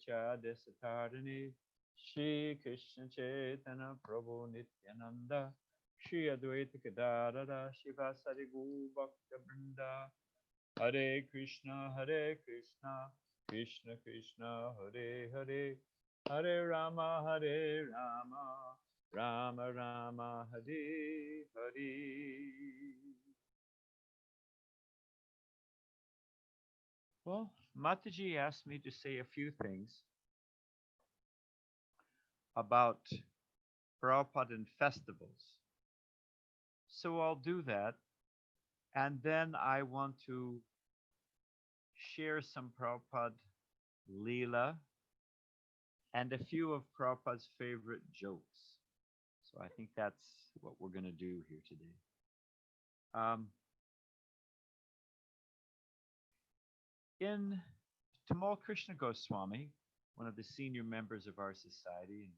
Advaita Desatarani Shri Krishna Chaitanya Prabhu Nityananda Shri Advaita Gadadara Shivasari Gu Bhakta Vrinda Hare Krishna Krishna Krishna Hare Hare Hare Rama Rama Rama Hare Hare. Well, Mataji asked me to say a few things about Prabhupada and festivals. So I'll do that. And then I want to share some Prabhupada Leela and a few of Prabhupada's favorite jokes. So I think that's what we're going to do here today. In Tamal Krishna Goswami, one of the senior members of our society and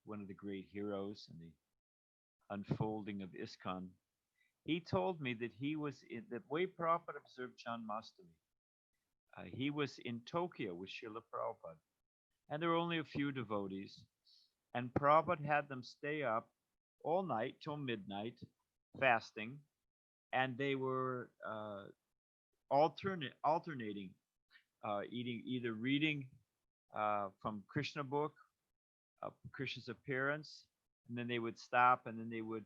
one of the great heroes in the unfolding of Iskcon, he told me that he was in the way Prabhupada observed Janmashtami. He was in Tokyo with Srila Prabhupada, and there were only a few devotees, and Prabhupada had them stay up all night till midnight, fasting, and they were alternating, either reading from Krishna book, Krishna's appearance, and then they would stop, and then they would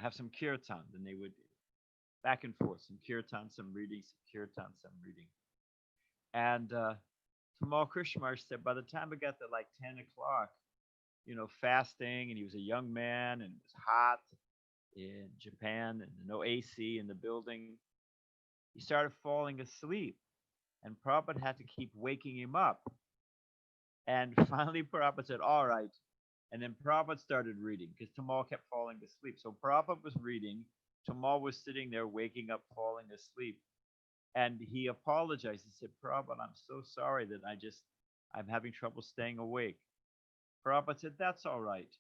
have some kirtan. Then they would back and forth, some kirtan, some reading, some kirtan, some reading. And Tamal Krishna Maharaj said by the time it got to like 10 o'clock, fasting, and he was a young man, and it was hot in Japan, and no AC in the building, he started falling asleep, and Prabhupada had to keep waking him up. And finally, Prabhupada said, all right. And then Prabhupada started reading because Tamal kept falling asleep. So Prabhupada was reading. Tamal was sitting there waking up, falling asleep. And he apologized. He said, Prabhupada, I'm so sorry that I'm having trouble staying awake. Prabhupada said, that's all right.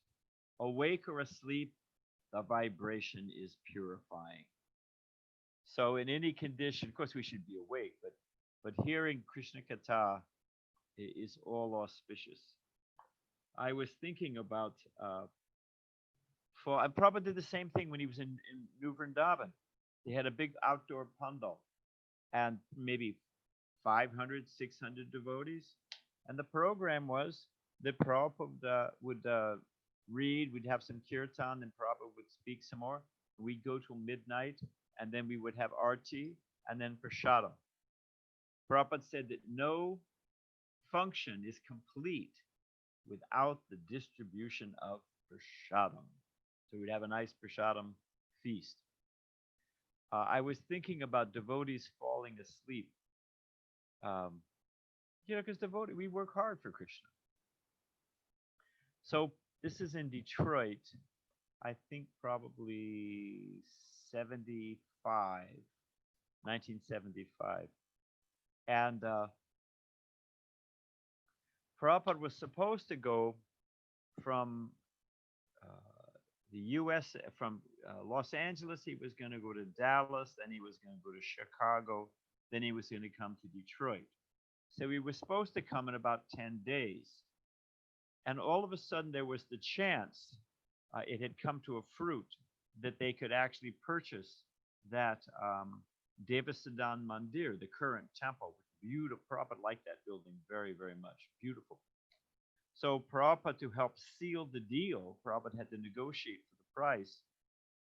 Awake or asleep, the vibration is purifying. So in any condition, of course we should be awake, but hearing Krishna Katha is all auspicious. I was thinking about, and Prabhupada did the same thing when he was in New Vrindavan. They had a big outdoor pandal and maybe 500, 600 devotees. And the program was that Prabhupada would read, we'd have some kirtan, and Prabhupada would speak some more. We'd go till midnight, and then we would have arti, and then prasadam. Prabhupada said that no function is complete without the distribution of prasadam. So we'd have a nice prasadam feast. I was thinking about devotees falling asleep. Because we work hard for Krishna. So this is in Detroit, I think probably 1975. And Prabhupada was supposed to go from the U.S., from Los Angeles, he was going to go to Dallas, then he was going to go to Chicago, then he was going to come to Detroit. So he was supposed to come in about 10 days. And all of a sudden there was the chance, it had come to a fruit, that they could actually purchase that Devasadan Mandir, the current temple. Beautiful. Prabhupada liked that building very, very much. Beautiful. So Prabhupada, to help seal the deal, Prabhupada had to negotiate for the price.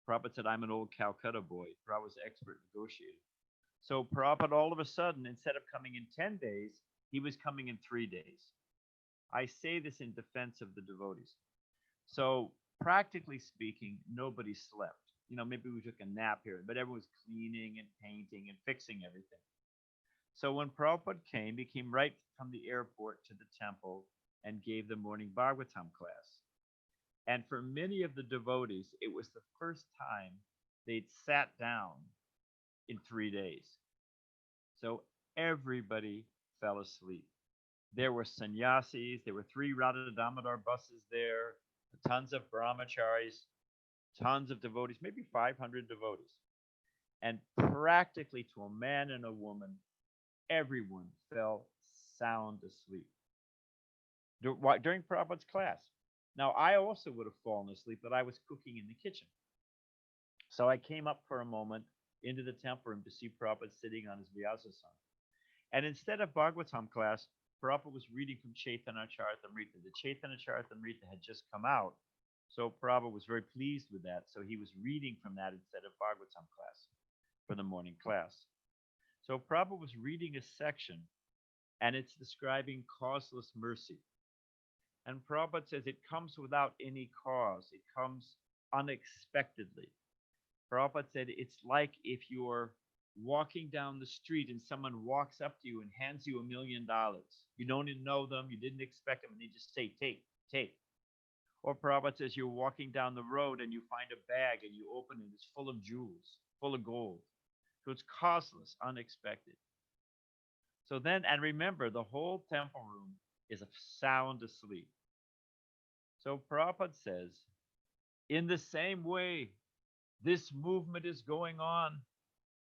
Prabhupada said, I'm an old Calcutta boy. Prabhupada was an expert negotiator. So Prabhupada, all of a sudden, instead of coming in 10 days, he was coming in 3 days. I say this in defense of the devotees. So practically speaking, nobody slept. Maybe we took a nap here, but everyone was cleaning and painting and fixing everything. So when Prabhupada came, he came right from the airport to the temple and gave the morning Bhagavatam class. And for many of the devotees, it was the first time they'd sat down in 3 days. So everybody fell asleep. There were sannyasis, there were 3 Radha Damodar buses there, tons of brahmacharis, tons of devotees, maybe 500 devotees. And practically to a man and a woman, everyone fell sound asleep during Prabhupada's class. Now, I also would have fallen asleep, but I was cooking in the kitchen. So I came up for a moment into the temple room to see Prabhupada sitting on his Vyasasana. And instead of Bhagavatam class, Prabhupada was reading from Chaitanya Charitamrita. The Chaitanya Charitamrita had just come out, so Prabhupada was very pleased with that. So he was reading from that instead of Bhagavatam class for the morning class. So Prabhupada was reading a section, and it's describing causeless mercy. And Prabhupada says it comes without any cause. It comes unexpectedly. Prabhupada said it's like if you're walking down the street and someone walks up to you and hands you $1 million. You don't even know them, you didn't expect them, and they just say, take, take. Or Prabhupada says you're walking down the road and you find a bag and you open it, it's full of jewels, full of gold. So it's causeless, unexpected. So then, and remember, the whole temple room is sound asleep. So Prabhupada says, in the same way, this movement is going on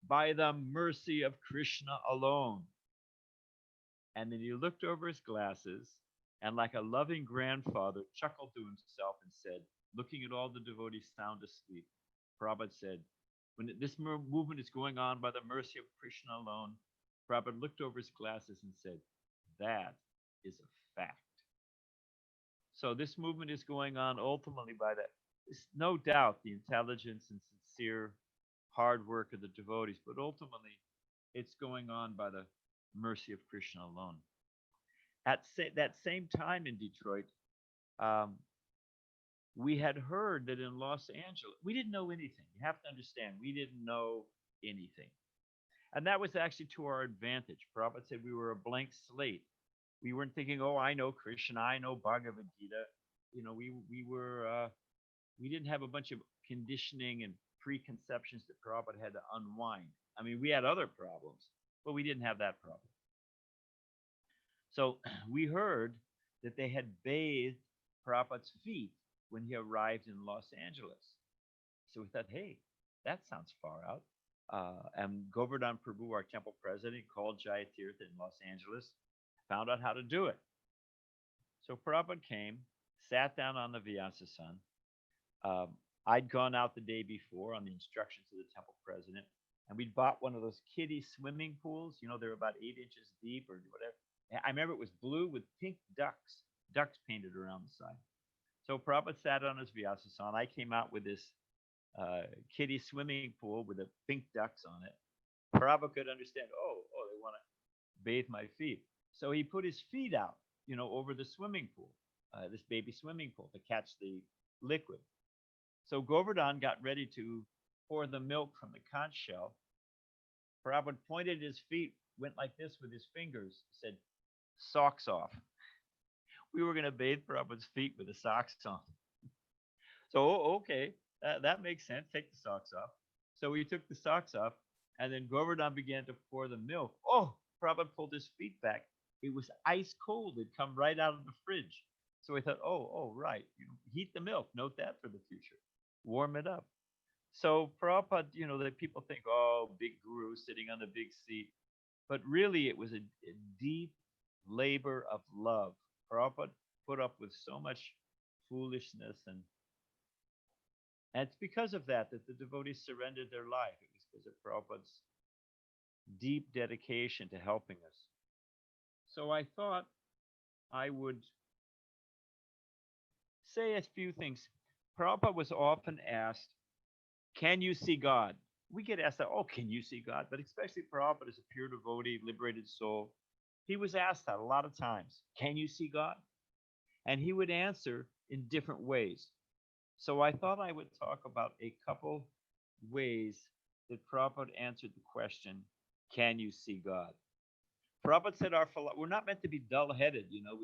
by the mercy of Krishna alone. And then he looked over his glasses and, like a loving grandfather, chuckled to himself and said, looking at all the devotees sound asleep, Prabhupada said, when this movement is going on by the mercy of Krishna alone, Prabhupada looked over his glasses and said, that is a fact. So this movement is going on ultimately by that. It's no doubt the intelligence and sincere hard work of the devotees, but ultimately it's going on by the mercy of Krishna alone. At that same time in Detroit, we had heard that in Los Angeles, we didn't know anything. You have to understand, we didn't know anything. And that was actually to our advantage. Prabhupada said we were a blank slate. We weren't thinking, oh, I know Krishna, I know Bhagavad Gita. You know, we didn't have a bunch of conditioning and preconceptions that Prabhupada had to unwind. I mean, we had other problems, but we didn't have that problem. So we heard that they had bathed Prabhupada's feet when he arrived in Los Angeles. So we thought, hey, that sounds far out. And Govardhan Prabhu, our temple president, called Jayatirtha in Los Angeles, found out how to do it. So Prabhupada came, sat down on the Vyasasana. I'd gone out the day before on the instructions of the temple president, and we'd bought one of those kiddie swimming pools. You know, they're about 8 inches deep or whatever. I remember it was blue with pink ducks painted around the side. So Prabhupada sat on his Vyasasana. I came out with this kiddie swimming pool with the pink ducks on it. Prabhupada could understand, they want to bathe my feet. So he put his feet out, you know, over the swimming pool, this baby swimming pool to catch the liquid. So Govardhan got ready to pour the milk from the conch shell. Prabhupada pointed his feet, went like this with his fingers, said, socks off. We were going to bathe Prabhupada's feet with the socks on. So, okay, that makes sense. Take the socks off. So we took the socks off, and then Govardhan began to pour the milk. Oh, Prabhupada pulled his feet back. It was ice cold. It'd come right out of the fridge. So we thought, right. You heat the milk. Note that for the future. Warm it up. So Prabhupada, you know, that people think, big guru sitting on the big seat. But really, it was a deep labor of love. Prabhupada put up with so much foolishness, and it's because of that the devotees surrendered their life. It was because of Prabhupada's deep dedication to helping us. So I thought I would say a few things. Prabhupada was often asked, can you see God? We get asked that, can you see God? But especially Prabhupada is a pure devotee, liberated soul. He was asked that a lot of times. Can you see God? And he would answer in different ways. So I thought I would talk about a couple ways that Prabhupada answered the question, can you see God? Prabhupada said we're not meant to be dull-headed, you know,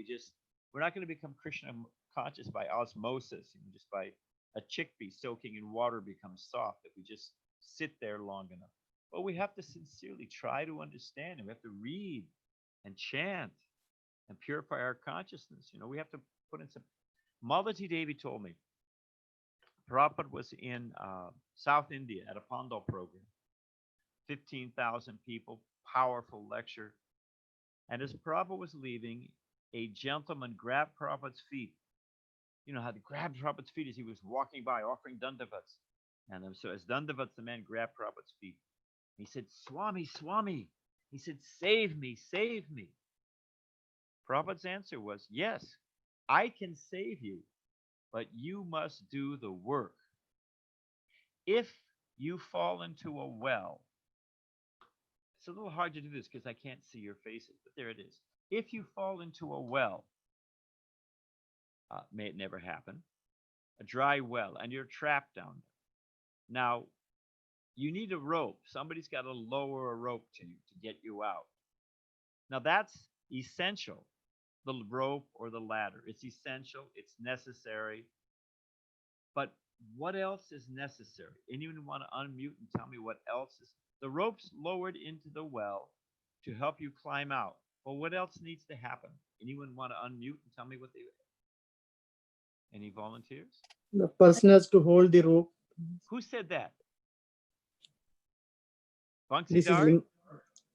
we're not going to become Krishna conscious by osmosis, you know, just by a chickpea soaking in water becomes soft if we just sit there long enough. But we have to sincerely try to understand, and we have to read and chant and purify our consciousness. You know, we have to put in some. Malati Devi told me, Prabhupada was in South India at a Pandal program, 15,000 people, powerful lecture. And as Prabhupada was leaving, a gentleman grabbed Prabhupada's feet. You know how to grab Prabhupada's feet as he was walking by offering dandavats. And so as dandavats, the man grabbed Prabhupada's feet. He said, Swami, Swami. He said, save me, save me. Prabhupada's answer was, yes, I can save you, but you must do the work. If you fall into a well, it's a little hard to do this because I can't see your faces, but there it is. If you fall into a well, may it never happen, a dry well, and you're trapped down there. Now, you need a rope. Somebody's got to lower a rope to you to get you out. Now, that's essential, the rope or the ladder. It's essential, it's necessary. But what else is necessary? Anyone want to unmute and tell me what else is? The rope's lowered into the well to help you climb out. Well, what else needs to happen? Anyone want to unmute and tell me what they? Any volunteers? The person has to hold the rope. Who said that? This is Bangsidar?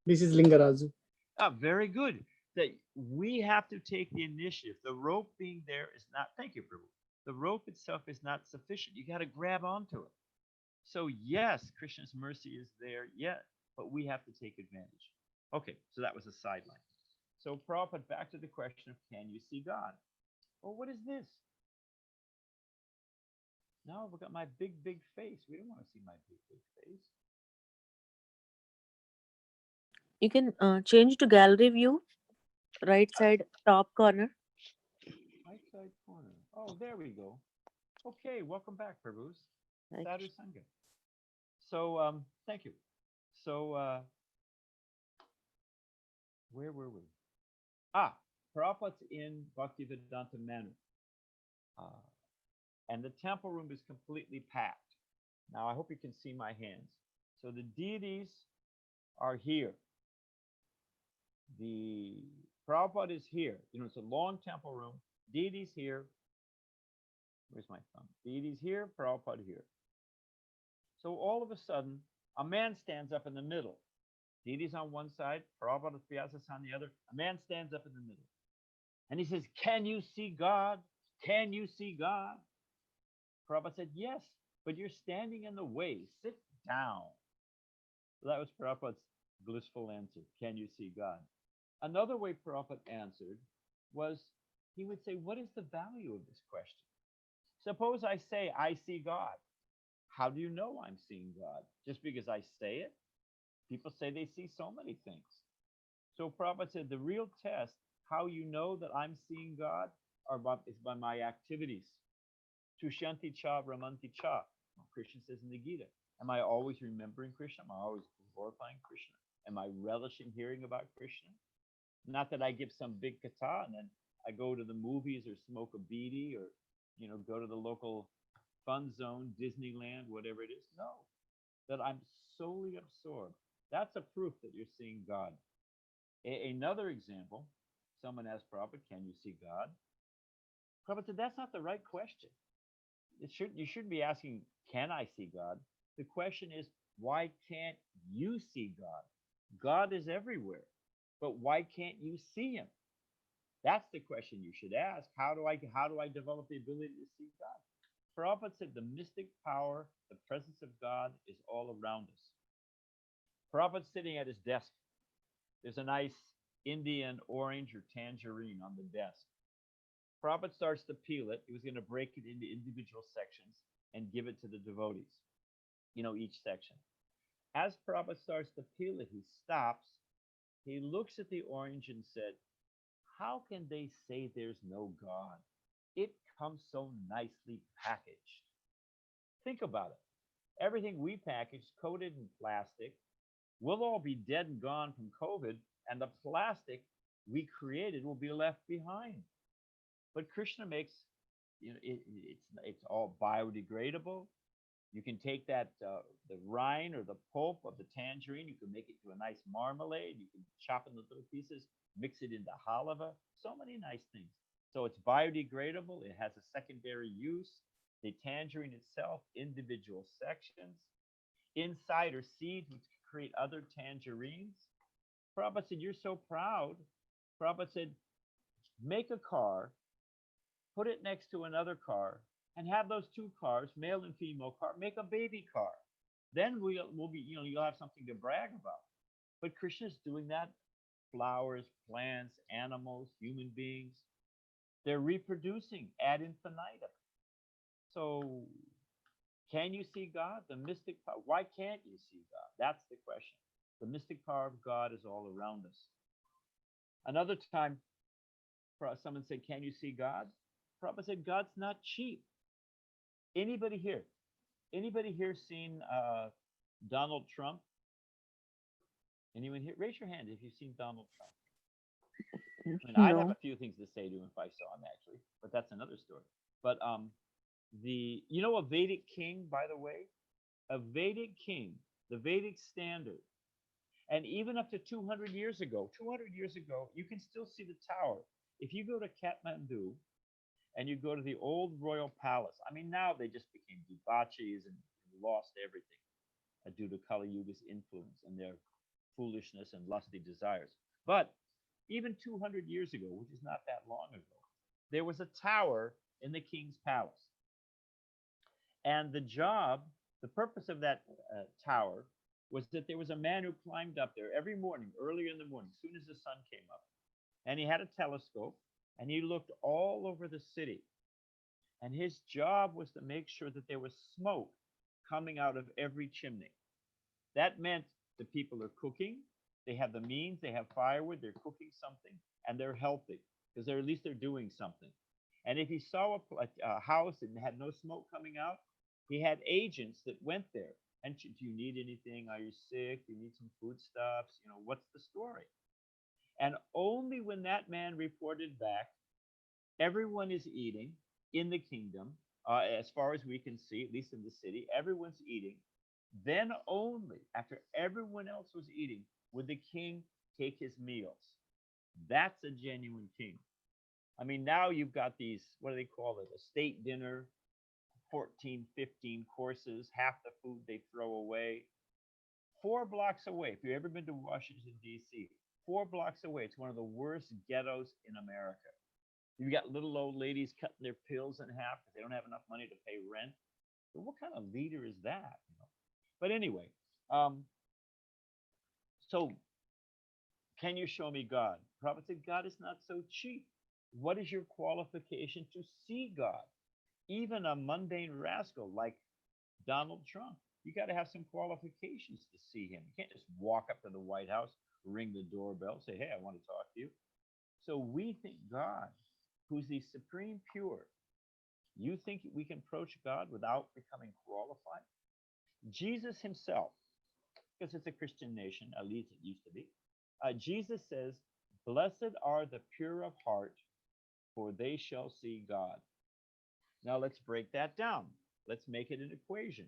this is Lingaraju. Ah, very good. That we have to take the initiative. The rope being there is not. Thank you, Prabhu. The rope itself is not sufficient. You got to grab onto it. So yes, Krishna's mercy is there yet, but we have to take advantage. Okay, so that was a sideline. So Prabhupada, back to the question of can you see God? Well, what is this? No, look at my big, big face. We don't want to see my big, big face. You can change to gallery view, right side top corner. Right side corner. Oh, there we go. Okay, welcome back, Prabhus. Sadhu Right. Sangha. So, thank you. So, where were we? Ah, Prabhupada's in Bhaktivedanta Manor. Uh, and the temple room is completely packed. Now, I hope you can see my hands. So the deities are here. The Prabhupada is here. You know, it's a long temple room. Deities here. Where's my thumb? Deities here, Prabhupada here. So all of a sudden, a man stands up in the middle. Deities on one side, Prabhupada Vyasas on the other. A man stands up in the middle. And he says, can you see God? Can you see God? Prabhupada said, yes, but you're standing in the way. Sit down. So that was Prabhupada's blissful answer. Can you see God? Another way Prabhupada answered was he would say, what is the value of this question? Suppose I say, I see God. How do you know I'm seeing God? Just because I say it? People say they see so many things. So Prabhupada said, the real test, how you know that I'm seeing God, is by my activities. Tushanti cha, ramanti cha. Krishna says in the Gita. Am I always remembering Krishna? Am I always glorifying Krishna? Am I relishing hearing about Krishna? Not that I give some big katha and then I go to the movies or smoke a beedi or, go to the local fun zone, Disneyland, whatever it is. No, that I'm solely absorbed. That's a proof that you're seeing God. Another example, someone asked Prabhupada, can you see God? Prabhupada said, that's not the right question. You shouldn't be asking, can I see God? The question is, why can't you see God? God is everywhere, but why can't you see him? That's the question you should ask. How do I develop the ability to see God? Prabhupada said the mystic power, the presence of God is all around us. Prabhupada's sitting at his desk. There's a nice Indian orange or tangerine on the desk. Prabhupada starts to peel it. He was going to break it into individual sections and give it to the devotees, each section. As Prabhupada starts to peel it, he stops. He looks at the orange and said, how can they say there's no God? It comes so nicely packaged. Think about it. Everything we package coated in plastic. We'll all be dead and gone from COVID, and the plastic we created will be left behind. But Krishna makes, it's all biodegradable. You can take that the rind or the pulp of the tangerine. You can make it to a nice marmalade. You can chop it into little pieces, mix it into halava. So many nice things. So it's biodegradable. It has a secondary use. The tangerine itself, individual sections. Inside are seeds which create other tangerines. Prabhupada said, you're so proud Prabhupada said, make a car, put it next to another car, and have those two cars, male and female car, make a baby car. Then we'll be, you'll have something to brag about. But Krishna's doing that. Flowers, plants, animals, human beings. They're reproducing ad infinitum. So can you see God? The mystic power. Why can't you see God? That's the question. The mystic power of God is all around us. Another time, someone said, can you see God? Prabhupada said, God's not cheap. Anybody here? Anybody here seen Donald Trump? Anyone here? Raise your hand if you've seen Donald Trump. I mean, I'd have No. a few things to say to him if I saw him, actually, but that's another story. But a Vedic king, by the way, a Vedic king, the Vedic standard, and even up to 200 years ago, you can still see the tower. If you go to Kathmandu and you go to the old royal palace, I mean, now they just became debauchees and lost everything due to Kali Yuga's influence and their foolishness and lusty desires. But even 200 years ago, which is not that long ago, there was a tower in the king's palace. And the purpose of that tower was that there was a man who climbed up there every morning, early in the morning, as soon as the sun came up. And he had a telescope, and he looked all over the city. And his job was to make sure that there was smoke coming out of every chimney. That meant the people are cooking, they have the means, they have firewood, they're cooking something, and they're healthy, because at least they're doing something. And if he saw a house and had no smoke coming out, he had agents that went there. And do you need anything? Are you sick? Do you need some foodstuffs? What's the story? And only when that man reported back, everyone is eating in the kingdom, as far as we can see, at least in the city, everyone's eating. Then only after everyone else was eating would the king take his meals. That's a genuine king. I mean, now you've got these, what do they call it? A state dinner, 14, 15 courses, half the food they throw away. 4 blocks away, if you've ever been to Washington, D.C., 4 blocks away, it's one of the worst ghettos in America. You've got little old ladies cutting their pills in half because they don't have enough money to pay rent. But what kind of leader is that? But anyway, so can you show me God? Prabhupada said, God is not so cheap. What is your qualification to see God? Even a mundane rascal like Donald Trump, you got to have some qualifications to see him. You can't just walk up to the White House, ring the doorbell, say, hey, I want to talk to you. So we think God, who's the supreme pure, you think we can approach God without becoming qualified? Jesus himself, because it's a Christian nation, at least it used to be, Jesus says, blessed are the pure of heart, for they shall see God. Now let's break that down. Let's make it an equation.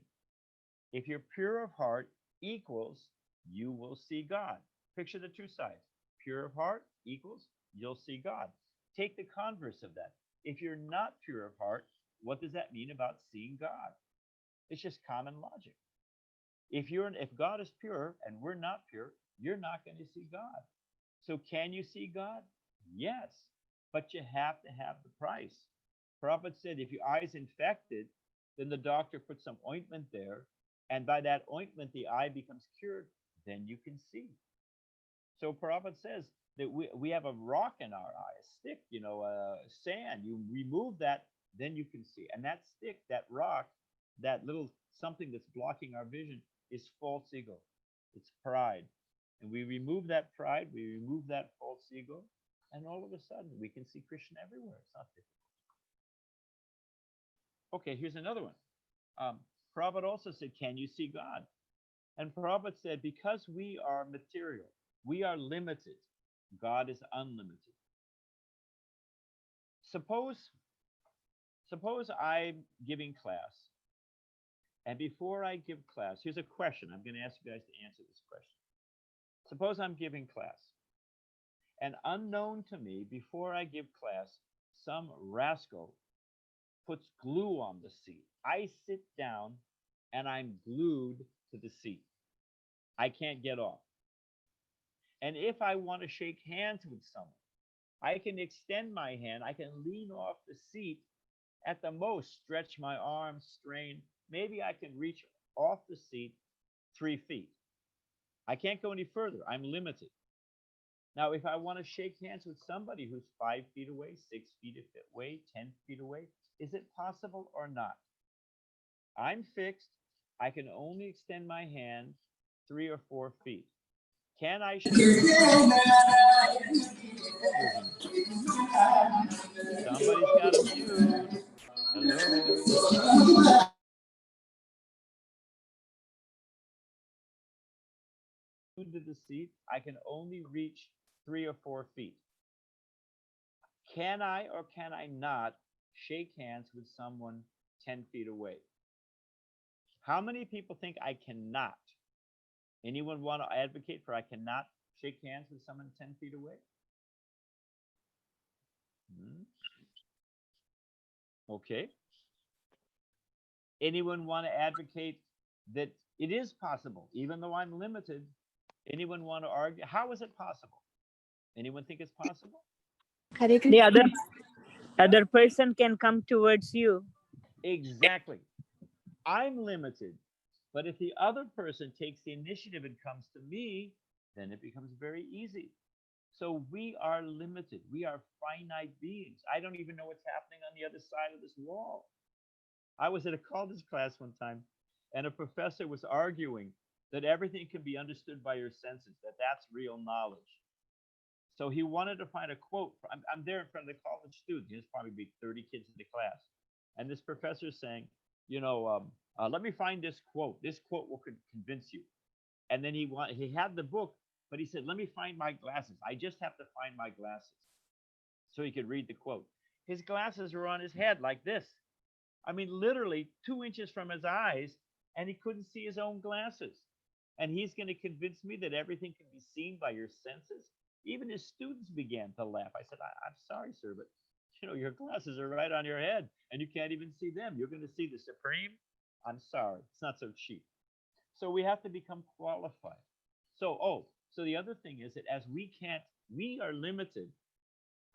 If you're pure of heart equals you will see God. Picture the two sides. Pure of heart equals you'll see God. Take the converse of that. If you're not pure of heart, what does that mean about seeing God? It's just common logic. If God is pure and we're not pure, you're not going to see God. So can you see God? Yes, but you have to have the price. Prabhupada said if your eye's infected, then the doctor puts some ointment there, and by that ointment the eye becomes cured, then you can see. So Prabhupada says that we have a rock in our eye, a stick, sand. You remove that, then you can see. And that stick, that rock, that little something that's blocking our vision is false ego. It's pride. And we remove that pride, we remove that false ego, and all of a sudden we can see Krishna everywhere. It's not difficult. Okay, here's another one. Prabhupada also said, can you see God? And Prabhupada said, because we are material, we are limited. God is unlimited. Suppose I'm giving class, and before I give class, here's a question. I'm going to ask you guys to answer this question. Suppose I'm giving class, and unknown to me, before I give class, some rascal puts glue on the seat. I sit down, and I'm glued to the seat. I can't get off. And if I want to shake hands with someone, I can extend my hand. I can lean off the seat at the most, stretch my arms, strain. Maybe I can reach off the seat 3 feet. I can't go any further. I'm limited. Now, if I want to shake hands with somebody who's 5 feet away, 6 feet away, 10 feet away, is it possible or not? I'm fixed. I can only extend my hand 3 or 4 feet. Can I shake hands? Somebody's got a mute. Hello. To the seat, I can only reach 3 or 4 feet. Can I or can I not shake hands with someone 10 feet away? How many people think I cannot? Anyone want to advocate for I cannot shake hands with someone 10 feet away? Okay. Anyone want to advocate that it is possible, even though I'm limited? Anyone want to argue? How is it possible? Anyone think it's possible? The other person can come towards you. Exactly. I'm limited, but if the other person takes the initiative and comes to me, then it becomes very easy. So we are limited. We are finite beings. I don't even know what's happening on the other side of this wall. I was at a college class one time, and a professor was arguing that everything can be understood by your senses, that that's real knowledge. So he wanted to find a quote. I'm there in front of the college students. There's probably be 30 kids in the class. And this professor is saying, let me find this quote. This quote will convince you. And then he had the book, but he said, let me find my glasses. I just have to find my glasses. So he could read the quote. His glasses were on his head like this. I mean, literally 2 inches from his eyes, and he couldn't see his own glasses. And he's going to convince me that everything can be seen by your senses? Even his students began to laugh. I said, I'm sorry, sir, but your glasses are right on your head, and you can't even see them. You're going to see the Supreme? I'm sorry. It's not so cheap. So we have to become qualified. So the other thing is that as we are limited,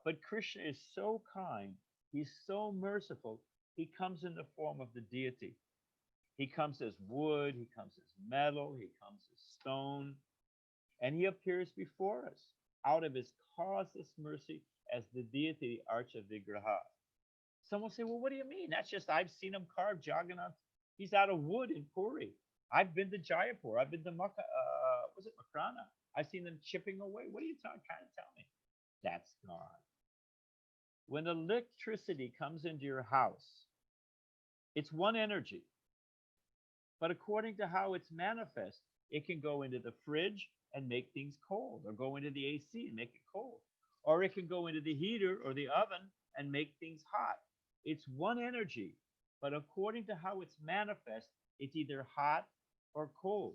but Krishna is so kind. He's so merciful. He comes in the form of the deity. He comes as wood. He comes as metal. He comes as stone. And he appears before us out of his causeless mercy as the deity, the Archa Vigraha. Someone will say, well, what do you mean? That's just, I've seen him carved Jagannath. He's out of wood in Puri. I've been to Jaipur. I've been to Makrana. I've seen them chipping away. What are you trying to tell me? That's God. When electricity comes into your house, it's one energy. But according to how it's manifest, it can go into the fridge and make things cold, or go into the AC and make it cold. Or it can go into the heater or the oven and make things hot. It's one energy, but according to how it's manifest, it's either hot or cold.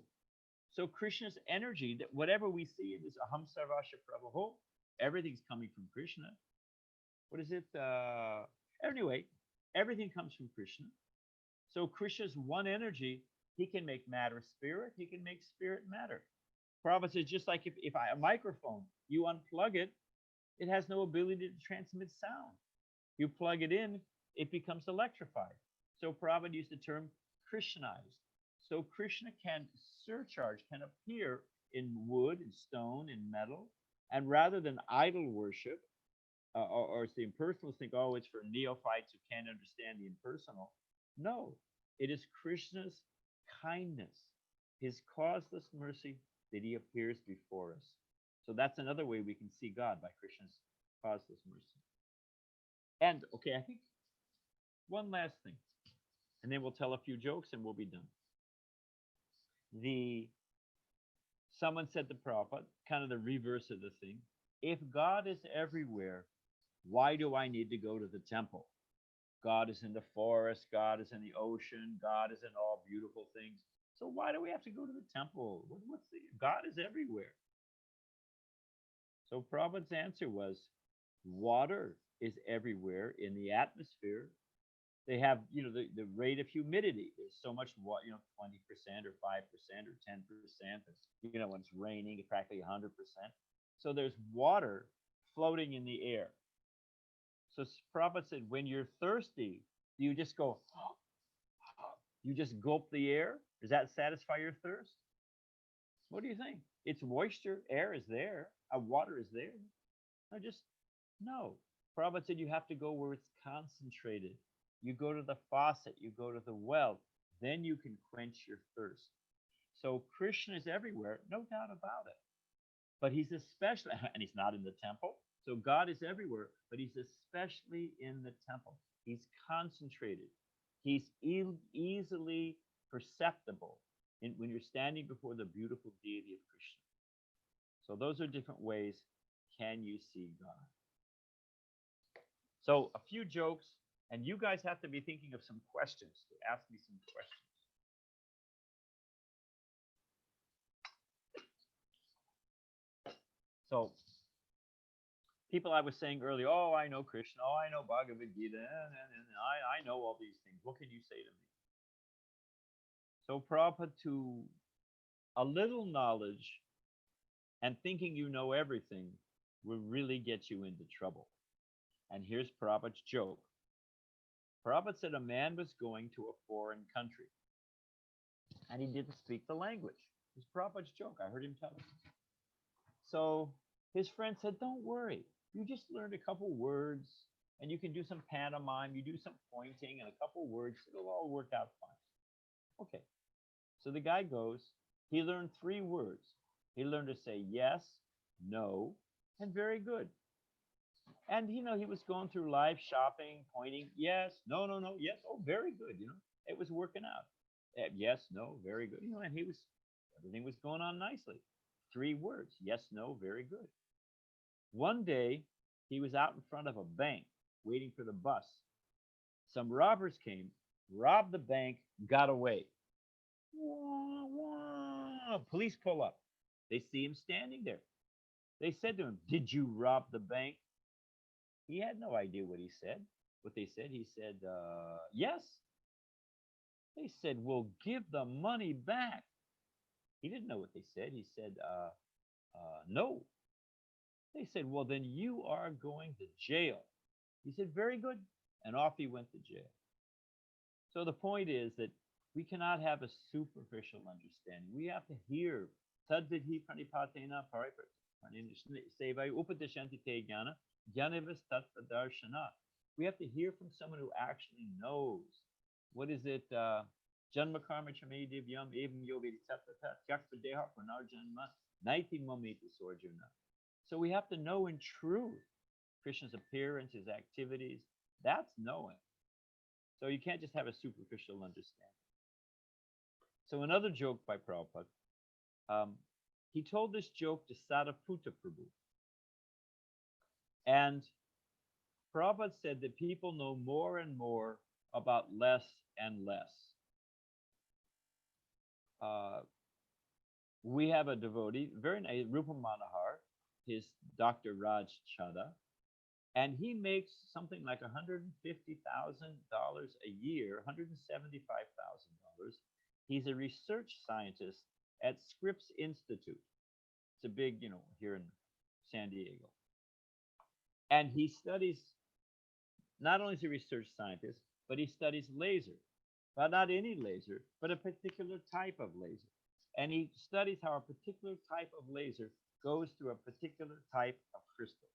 So Krishna's energy, that whatever we see in this Aham Sarvasya Prabhu, everything's coming from Krishna. What is it? Anyway, everything comes from Krishna. So Krishna's one energy. He can make matter spirit. He can make spirit matter. Prabhupada says, just like if a microphone, you unplug it, it has no ability to transmit sound. You plug it in, it becomes electrified. So Prabhupada used the term Krishnized. So Krishna can surcharge, can appear in wood, in stone, in metal. And rather than idol worship, or the impersonalists think, oh, it's for neophytes who can't understand the impersonal. No, it is Krishna's kindness, his causeless mercy, that he appears before us. So that's another way we can see God, by Krishna's causeless mercy. And, okay, I think one last thing, and then we'll tell a few jokes and we'll be done. Someone said to Prabhupada, kind of the reverse of the thing, if God is everywhere, why do I need to go to the temple? God is in the forest, God is in the ocean, God is in all beautiful things. So why do we have to go to the temple? God is everywhere. So Prabhupada's answer was, water is everywhere in the atmosphere. They have, the rate of humidity. There's so much water, 20% or 5% or 10%. When it's raining, it's practically 100%. So there's water floating in the air. So Prabhupada said, when you're thirsty, do you just go, you just gulp the air? Does that satisfy your thirst? What do you think? It's moisture, air is there, water is there. No. Prabhupada said you have to go where it's concentrated. You go to the faucet, you go to the well, then you can quench your thirst. So Krishna is everywhere, no doubt about it. But he's especially, and he's not in the temple. So God is everywhere, but he's especially in the temple. He's concentrated. He's easily perceptible when you're standing before the beautiful deity of Krishna. So those are different ways can you see God. So a few jokes, and you guys have to be thinking of some questions to ask me some questions. So people I was saying earlier, oh, I know Krishna, oh, I know Bhagavad Gita, and I know all these things. What can you say to me? So Prabhupada, to a little knowledge and thinking you know everything will really get you into trouble. And here's Prabhupada's joke. Prabhupada said a man was going to a foreign country and he didn't speak the language. It was Prabhupada's joke. I heard him tell it. So his friend said, don't worry. You just learned a couple words and you can do some pantomime. You do some pointing and a couple words. It'll all work out fine. Okay. So the guy goes. He learned 3 words. He learned to say yes, no, and very good. And, he was going through life shopping, pointing, yes, no, no, no, yes, oh, very good, It was working out. Yes, no, very good, and everything was going on nicely. 3 words, yes, no, very good. One day, he was out in front of a bank waiting for the bus. Some robbers came, robbed the bank, got away. Wah, wah. Police pull up. They see him standing there. They said to him, did you rob the bank? He had no idea what he said. What they said, he said, yes. They said, well, give the money back. He didn't know what they said. He said, no. They said, well, then you are going to jail. He said, very good. And off he went to jail. So the point is that we cannot have a superficial understanding. We have to hear. Tadvidhi pranipatena sevai upadeshanti te jnana jnanivas tattvadarshana. We have to hear from someone who actually knows. What is it? Janma karma chame divyam evam yogi tattva tyakvadeha pranarjanma naiti mamiti sorjuna. So we have to know in truth Krishna's appearance, his activities. That's knowing. So you can't just have a superficial understanding. So another joke by Prabhupada. He told this joke to Sadaputa Prabhu. And Prabhupada said that people know more and more about less and less. We have a devotee, very nice, Rupa Manohar, his Dr. Raj Chada, and he makes something like $150,000 a year, $175,000. He's a research scientist at Scripps Institute. It's a big, here in San Diego. And he studies, not only is he a research scientist, but he studies laser. But not any laser, but a particular type of laser. And he studies how a particular type of laser goes through a particular type of crystal.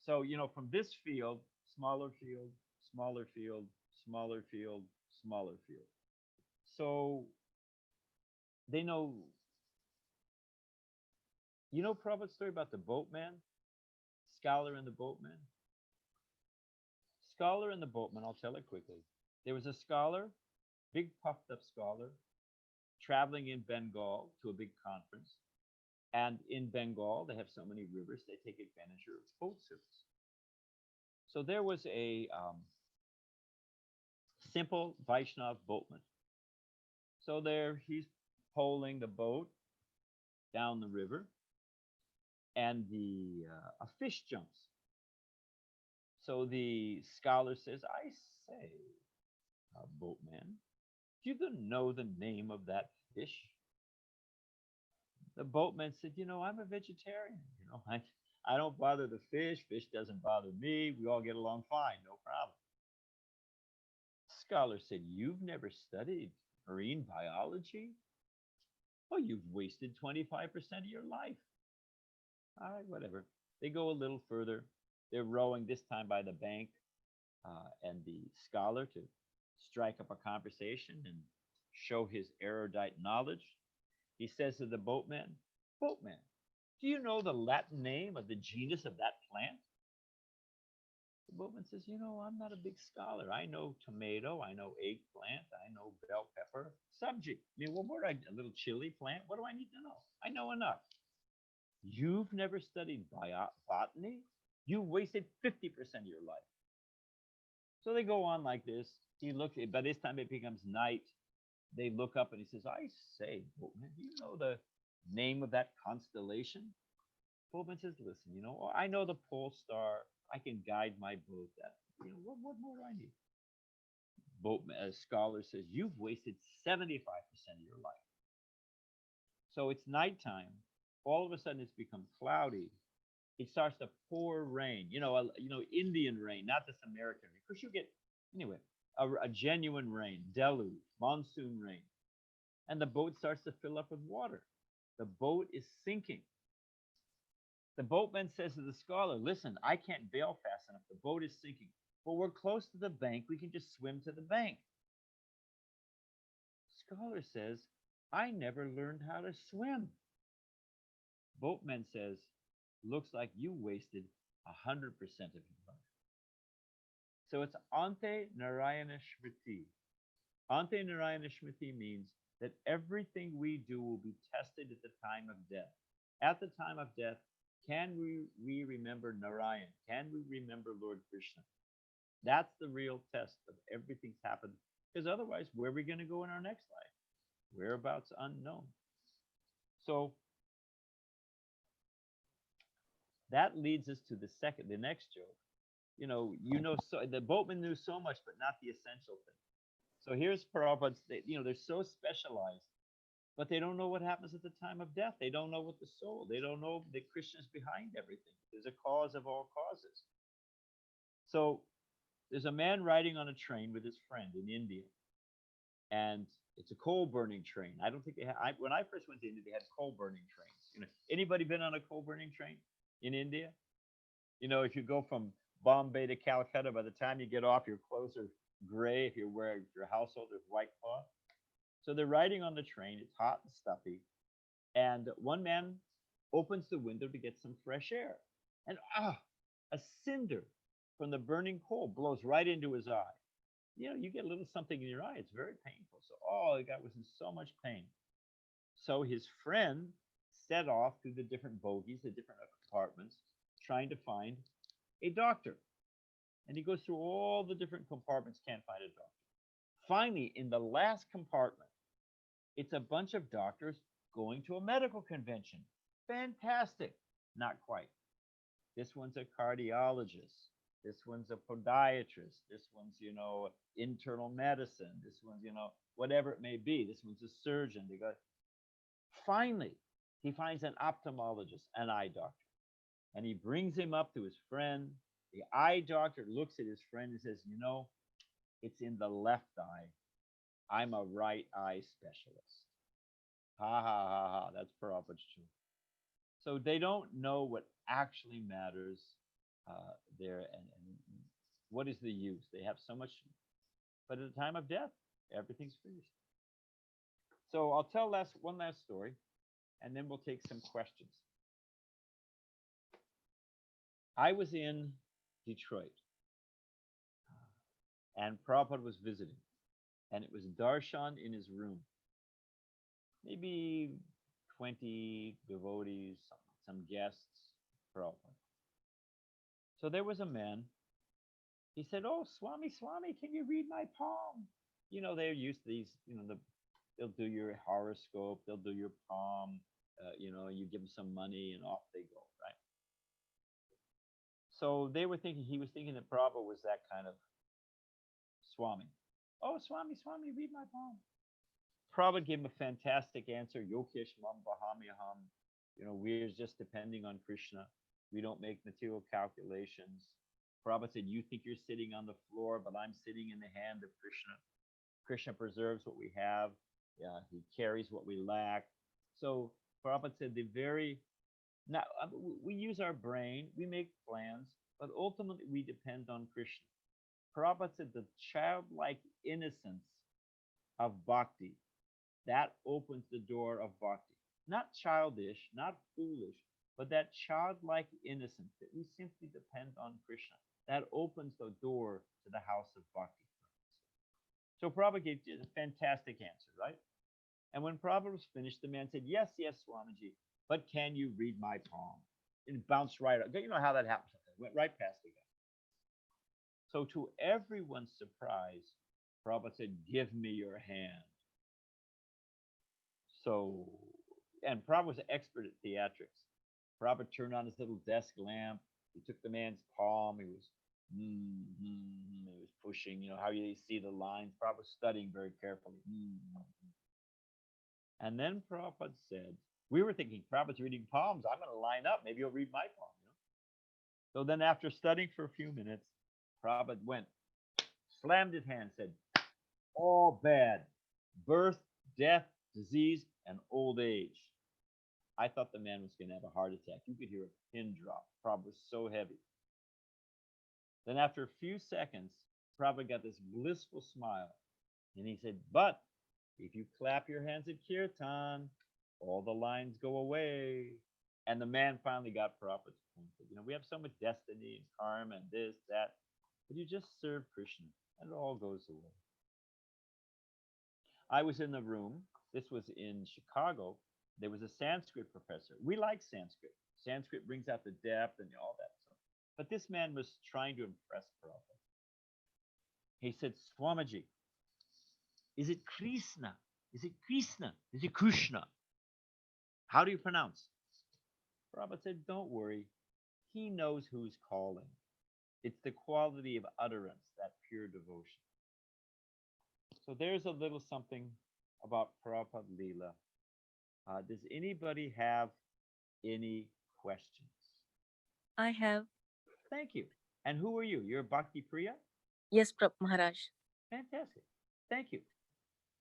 So, from this field, smaller field, smaller field, smaller field, smaller field. So they know, Prabhupada's story about the boatman, scholar and the boatman? Scholar and the boatman, I'll tell it quickly. There was a scholar, big puffed up scholar, traveling in Bengal to a big conference. And in Bengal, they have so many rivers, they take advantage of boat service. So there was a simple Vaishnav boatman. So there he's poling the boat down the river, and a fish jumps. So the scholar says, I say, boatman, do you know the name of that fish? The boatman said, I'm a vegetarian. I don't bother the fish. Fish doesn't bother me. We all get along fine. No problem. Scholar said, you've never studied marine biology? Well, you've wasted 25% of your life. All right, whatever. They go a little further. They're rowing this time by the bank, and the scholar, to strike up a conversation and show his erudite knowledge, he says to the boatman, Boatman, do you know the Latin name of the genus of that plant? The boatman says, I'm not a big scholar. I know tomato, I know eggplant, I know bell pepper, subject. I mean, what more? A little chili plant? What do I need to know? I know enough. You've never studied botany? You wasted 50% of your life. So they go on like this. He looks, by this time it becomes night. They look up and he says, I say, boatman, do you know the name of that constellation? Boatman says, listen, I know the pole star. I can guide my boat. That, what more do I need? Boatman, a scholar says, you've wasted 75% of your life. So it's nighttime. All of a sudden it's become cloudy. It starts to pour rain, Indian rain, not this American rain. Because you get, anyway, a genuine rain, deluge, monsoon rain. And the boat starts to fill up with water. The boat is sinking. The boatman says to the scholar, listen, I can't bail fast enough. The boat is sinking. But we're close to the bank. We can just swim to the bank. Scholar says, I never learned how to swim. Boatman says, looks like you wasted 100% of your life. So it's Ante Narayana Smriti. Ante Narayana Smriti means that everything we do will be tested at the time of death. At the time of death, can we remember Narayan? Can we remember Lord Krishna? That's the real test of everything's happened. Because otherwise, where are we going to go in our next life? Whereabouts unknown. So that leads us to the next joke. So the boatman knew so much, but not the essential thing. So here's Prabhupada's, they're so specialized, but they don't know what happens at the time of death. They don't know what the soul, they don't know that Krishna's behind everything. There's a cause of all causes. So there's a man riding on a train with his friend in India, and it's a coal burning train. I don't think they had, when I first went to India, they had coal burning trains. Anybody been on a coal burning train in India? If you go from Bombay to Calcutta, by the time you get off, your clothes are gray. If you're wearing your household, there's white cloth. So they're riding on the train. It's hot and stuffy. And one man opens the window to get some fresh air. And a cinder from the burning coal blows right into his eye. You get a little something in your eye. It's very painful. So all he got was in so much pain. So his friend set off through the different bogies, the different compartments, trying to find a doctor. And he goes through all the different compartments, can't find a doctor. Finally, in the last compartment, it's a bunch of doctors going to a medical convention. Fantastic. Not quite. This one's a cardiologist. This one's a podiatrist. This one's, internal medicine. This one's, whatever it may be. This one's a surgeon. They go. Finally, he finds an ophthalmologist, an eye doctor. And he brings him up to his friend. The eye doctor looks at his friend and says, it's in the left eye. I'm a right eye specialist. Ha ha ha ha. That's Prabhupada's truth. So they don't know what actually matters there and what is the use. They have so much, but at the time of death, everything's finished. So I'll tell one last story, and then we'll take some questions. I was in Detroit, and Prabhupada was visiting, and it was darshan in his room. Maybe 20 devotees, some guests, Prabhupada. So there was a man. He said, "Oh, Swami, can you read my palm?" They're used to these. They'll do your horoscope, they'll do your palm. You give them some money, and off they go, right? So he was thinking that Prabhupada was that kind of Swami. Oh, Swami, read my palm. Prabhupada gave him a fantastic answer. Yokesh mam bahamyaham. We're just depending on Krishna. We don't make material calculations. Prabhupada said, you think you're sitting on the floor, but I'm sitting in the hand of Krishna. Krishna preserves what we have. He carries what we lack. So Prabhupada said now we use our brain, we make plans, but ultimately we depend on Krishna. Prabhupada said the childlike innocence of bhakti, that opens the door of bhakti. Not childish, not foolish, but that childlike innocence that we simply depend on Krishna. That opens the door to the house of bhakti. So Prabhupada gave a fantastic answer, right? And when Prabhupada was finished, the man said, yes, Swamiji, but can you read my palm? And bounced right up. You know how that happens. Went right past the guy. So to everyone's surprise, Prabhupada said, give me your hand. So, and Prabhupada was an expert at theatrics. Prabhupada turned on his little desk lamp. He took the man's palm. He was pushing, how you see the lines. Prabhupada was studying very carefully. And then Prabhupada said, we were thinking, Prabhupada's reading palms. I'm going to line up. Maybe he'll read my palm. So then after studying for a few minutes, Prabhupada went, slammed his hand, said, all bad. Birth, death, disease, and old age. I thought the man was going to have a heart attack. You could hear a pin drop. Prabhupada was so heavy. Then after a few seconds, Prabhupada got this blissful smile. And he said, but if you clap your hands at kirtan, all the lines go away. And the man finally got Prabhupada's point. We have so much destiny and karma and this, that. But you just serve Krishna and it all goes away. I was in the room. This was in Chicago. There was a Sanskrit professor. We like Sanskrit. Sanskrit brings out the depth and all that stuff. But this man was trying to impress Prabhupada. He said, Swamiji, is it Krishna? Is it Krishna? Is it Krishna? How do you pronounce? Prabhupada said, don't worry. He knows who's calling. It's the quality of utterance, that pure devotion. So there's a little something about Prabhupada Leela. Does anybody have any questions? I have. Thank you. And who are you? You're Bhakti Priya? Yes, Maharaj. Fantastic. Thank you.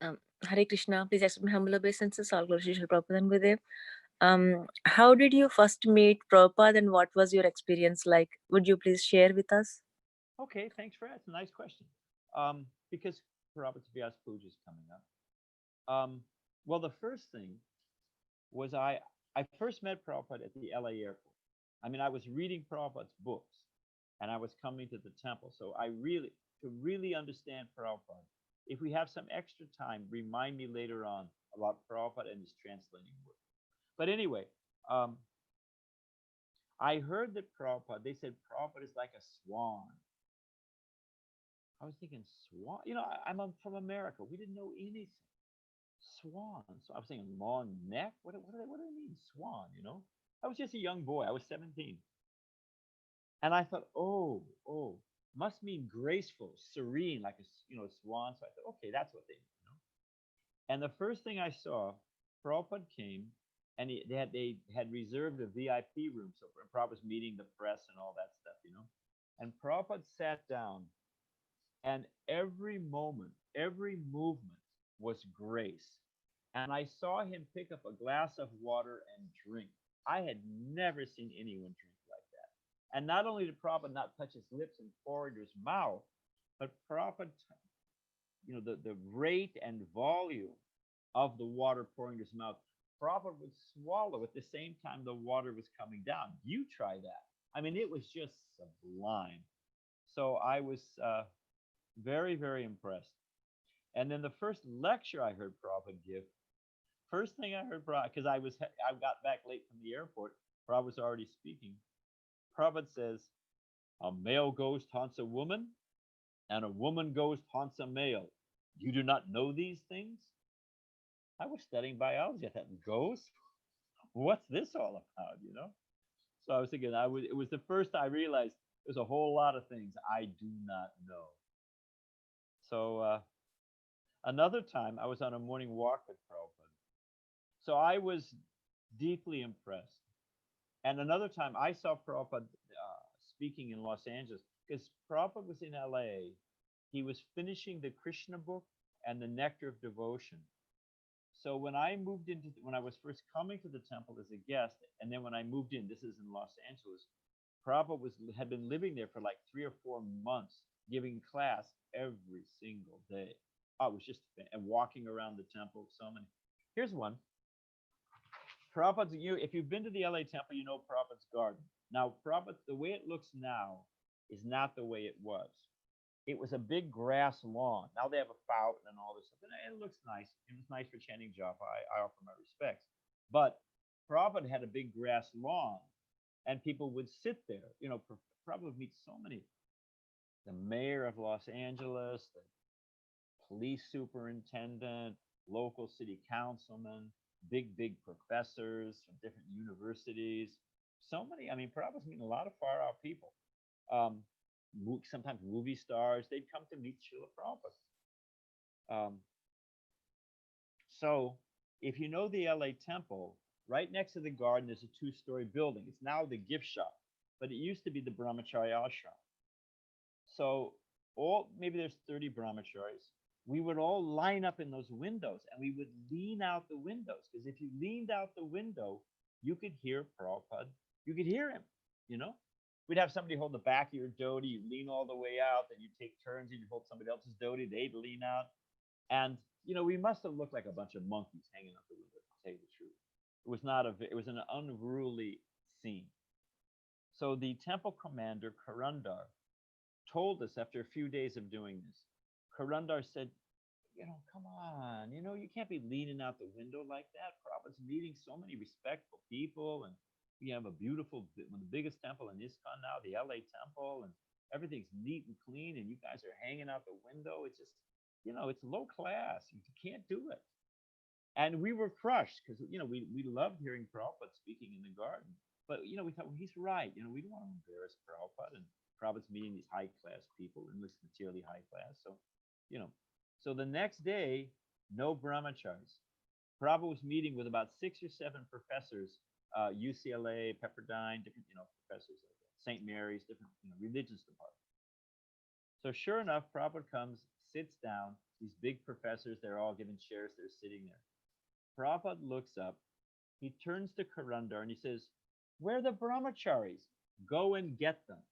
Hare Krishna. Please accept my humble obeisances. All glory to Srila Prabhupada and Gurudev. How did you first meet Prabhupada and what was your experience like? Would you please share with us? Okay, thanks for asking. Nice question. Because Prabhupada's Vyas Puja is coming up. Well, the first thing was I first met Prabhupada at the LA airport. I was reading Prabhupada's books and I was coming to the temple. So to really understand Prabhupada, if we have some extra time, remind me later on about Prabhupada and his translating work. But anyway, I heard that they said Prabhupada is like a swan. I was thinking, swan? I'm from America. We didn't know anything. Swan. So I was thinking, long neck? What do they mean, swan, I was just a young boy. I was 17. And I thought, oh, must mean graceful, serene, like a swan. So I thought, okay, that's what they mean, And the first thing I saw, Prabhupada came, and they had reserved a VIP room. So Prabhupada was meeting the press and all that stuff, And Prabhupada sat down, and every moment, every movement was grace. And I saw him pick up a glass of water and drink. I had never seen anyone drink like that. And not only did Prabhupada not touch his lips and pour into his mouth, but Prabhupada, the rate and volume of the water pouring into his mouth, Prabhupada would swallow at the same time the water was coming down. You try that. It was just sublime. So I was very, very impressed. And then the first lecture I heard Prabhupada give, first thing I heard Prabhupada, because I got back late from the airport, Prabhupada was already speaking. Prabhupada says, a male ghost haunts a woman, and a woman ghost haunts a male. You do not know these things? I was studying biology. I thought, ghosts? What's this all about, So I was thinking, it was the first I realized there's a whole lot of things I do not know. So another time, I was on a morning walk with Prabhupada. So I was deeply impressed And another time I saw Prabhupada speaking in Los Angeles because Prabhupada was in LA. He was finishing the Krishna book and the Nectar of Devotion. So when I moved into, when I was first coming to the temple as a guest, and then when I moved in, this is in Los Angeles, Prabhupada had been living there for like 3 or 4 months, giving class every single day. Oh, it was just, and walking around the temple, so many. Here's one. Prabhupada's, if you've been to the LA temple, you know Prabhupada's garden. Now, Prabhupada, the way it looks now is not the way it was. It was a big grass lawn. Now they have a fountain and all this stuff. And it looks nice. It was nice for chanting japa. I offer my respects. But Prabhupada had a big grass lawn, and people would sit there. You know, Prabhupada would meet so many. The mayor of Los Angeles, the police superintendent, local city councilmen, big professors from different universities. So many. I mean, Prabhupada's meeting a lot of far out people. Sometimes movie stars, they'd come to meet Srila Prabhupada. So if you know the LA temple, right next to the garden is a 2-story building. It's now the gift shop, but it used to be the Brahmacharya ashram. So maybe there's 30 brahmacharis. We would all line up in those windows, and we would lean out the windows, because if you leaned out the window, you could hear Prabhupada. You could hear him, you know? We'd have somebody hold the back of your dhoti, you lean all the way out, then you take turns and you hold somebody else's dhoti, they'd lean out. And, you know, we must have looked like a bunch of monkeys hanging out the window, to tell you the truth. It was an unruly scene. So the temple commander, Karandar, told us after a few days of doing this, Karandar said, you know, come on, you know, you can't be leaning out the window like that. Prabhupada's meeting so many respectful people, and we have a beautiful, the biggest temple in Iskcon now, the LA temple, and everything's neat and clean, and you guys are hanging out the window. It's just, you know, it's low class. You can't do it. And we were crushed because, you know, we loved hearing Prabhupada speaking in the garden. But, you know, we thought, well, he's right. You know, we don't want to embarrass Prabhupada. And Prabhupada's meeting these high-class people, and looks materially high-class. So, you know, so the next day, no brahmacharis. Prabhupada was meeting with about 6 or 7 professors, UCLA, Pepperdine, different, you know, professors like that, St. Mary's, different, you know, religious departments. So sure enough, Prabhupada comes, sits down. These big professors, they're all given chairs. They're sitting there. Prabhupada looks up. He turns to Karandar and he says, "Where are the brahmacharis? Go and get them."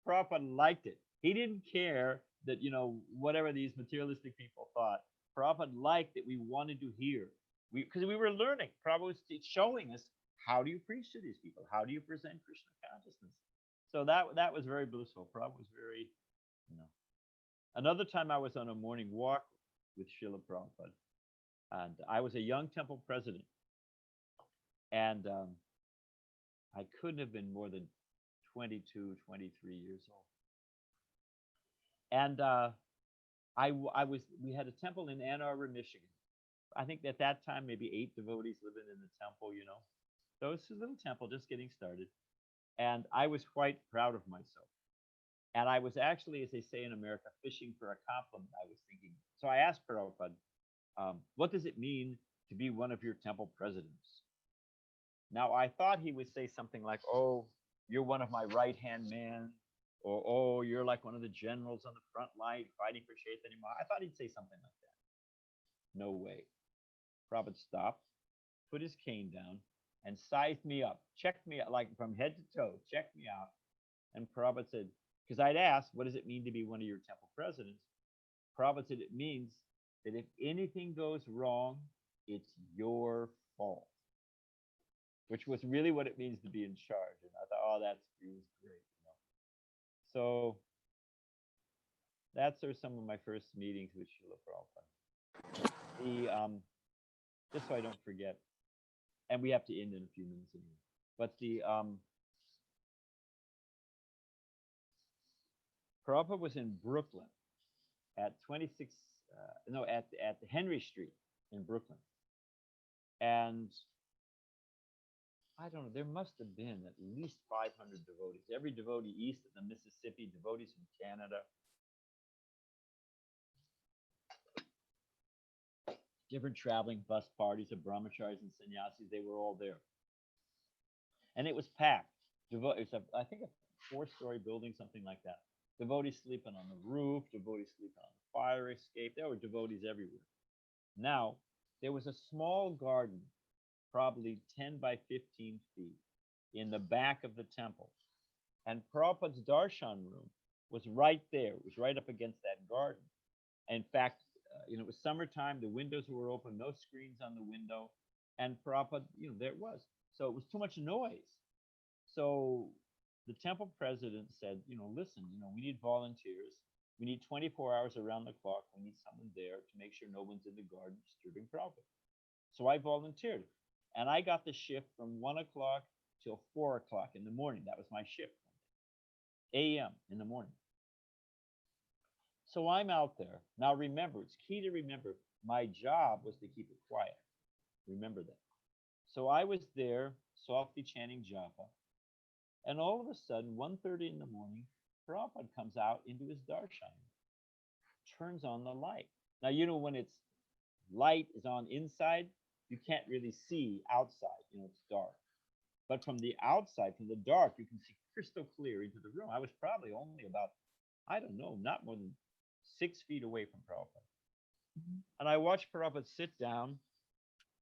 Prabhupada liked it. He didn't care that, you know, whatever these materialistic people thought. Prabhupada liked that we wanted to hear. Because we were learning. Prabhupada was showing us, how do you preach to these people? How do you present Krishna consciousness? So that was very blissful. Prabhupada was very, you know. Another time I was on a morning walk with Srila Prabhupada. And I was a young temple president. And I couldn't have been more than 22, 23 years old. And we had a temple in Ann Arbor, Michigan. I think at that time, maybe 8 devotees living in the temple, you know. So it's a little temple just getting started. And I was quite proud of myself. And I was actually, as they say in America, fishing for a compliment, I was thinking. So I asked Prabhupada, what does it mean to be one of your temple presidents? Now, I thought he would say something like, oh, you're one of my right-hand men, or, oh, you're like one of the generals on the front line fighting for Chaitanya. I thought he'd say something like that. No way. Prabhupada stopped, put his cane down, and sized me up, checked me out, like from head to toe, checked me out. And Prabhupada said, because I'd asked, what does it mean to be one of your temple presidents? Prabhupada said, it means that if anything goes wrong, it's your fault. Which was really what it means to be in charge. And I thought, oh, it was great. You know? So that's some of my first meetings with Srila Prabhupada. Just so I don't forget, and we have to end in a few minutes anyway. But Prabhupada was in Brooklyn at 26, at Henry Street in Brooklyn. And I don't know, there must have been at least 500 devotees. Every devotee east of the Mississippi, devotees from Canada. Different traveling bus parties of brahmacharis and sannyasis, they were all there. and it was packed. It's I think a 4-story building, something like that. Devotees sleeping on the roof, devotees sleeping on the fire escape. There were devotees everywhere. Now, there was a small garden, probably 10 by 15 feet, in the back of the temple. And Prabhupada's darshan room was right there. It was right up against that garden. In fact, it was summertime. The windows were open, no screens on the window. And Prabhupada, there it was. So it was too much noise. So the temple president said, listen, we need volunteers. We need 24 hours around the clock. We need someone there to make sure no one's in the garden disturbing Prabhupada. So I volunteered. And I got the shift from 1 o'clock till 4 o'clock in the morning. That was my shift, a.m. in the morning. So I'm out there. Now remember, it's key to remember, my job was to keep it quiet. Remember that. So I was there, softly chanting japa. And all of a sudden, 1:30 in the morning, Prabhupada comes out into his darshan, turns on the light. Now, when it's light is on inside, you can't really see outside, it's dark. But from the outside, from the dark, you can see crystal clear into the room. I was probably only about, I don't know, not more than 6 feet away from Prabhupada. Mm-hmm. And I watched Prabhupada sit down,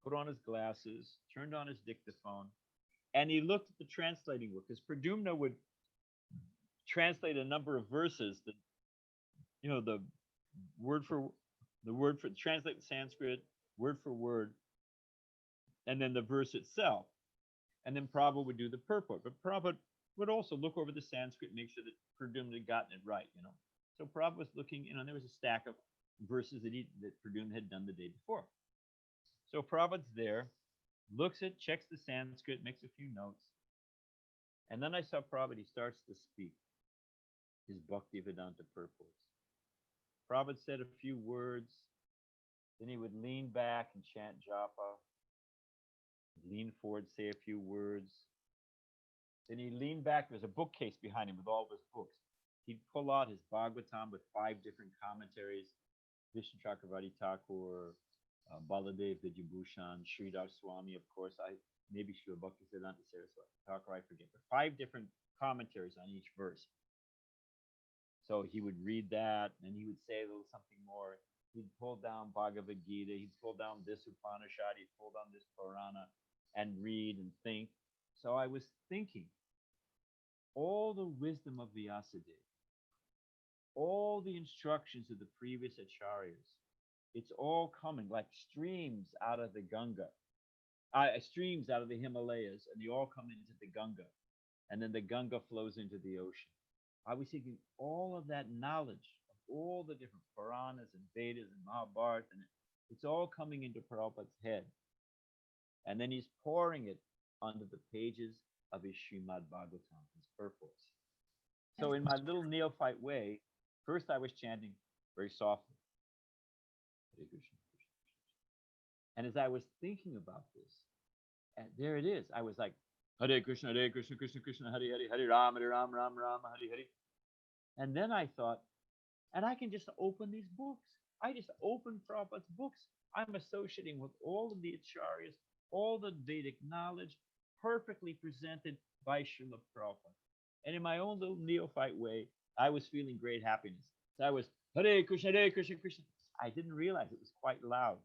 put on his glasses, turned on his dictaphone, and he looked at the translating book, because Pradyumna would translate a number of verses that, the word for translate the Sanskrit, word for word, and then the verse itself. And then Prabhupada would do the purport. But Prabhupada would also look over the Sanskrit, make sure that Pradyumna had gotten it right, So Prabhupada was looking, there was a stack of verses that Pradyumna had done the day before. So Prabhupada's there, looks at, checks the Sanskrit, makes a few notes. And then I saw Prabhupada, he starts to speak his Bhaktivedanta purports. Prabhupada said a few words, then he would lean back and chant japa, lean forward, say a few words. Then he leaned back, there's a bookcase behind him with all of his books. He'd pull out his Bhagavatam with 5 different commentaries, Vishnu Chakravarti Thakur, Baladev Vidyabhushan, Sridhar SWAMI, of course, maybe Srila Bhaktisiddhanta Saraswati Thakur, I forget, but 5 different commentaries on each verse. So he would read that, and he would say a little something more. He'd pull down Bhagavad Gita, he'd pull down this Upanishad, he'd pull down this Purana, and read and think. So I was thinking, all the wisdom of Vyasadeva, all the instructions of the previous acharyas, it's all coming like streams out of the Ganga, streams out of the Himalayas, and they all come into the Ganga. And then the Ganga flows into the ocean. I was thinking all of that knowledge of all the different Puranas and Vedas and Mahabharata, and it's all coming into Prabhupada's head. And then he's pouring it onto the pages of his Srimad Bhagavatam, his purports. So in my little neophyte way, first I was chanting very softly, Hare Krishna, Krishna, Krishna. And as I was thinking about this, and there it is, I was like, Hare Krishna, Krishna Krishna, Hare Hare, Hare Rama, Rama Rama, Hare Hare. And then I thought, and I can just open these books. I just opened Prabhupada's books. I'm associating with all of the acharyas, all the Vedic knowledge, perfectly presented by Srila Prabhupada. And in my own little neophyte way, I was feeling great happiness. So I was, Hare Krishna, Krishna. I didn't realize it was quite loud.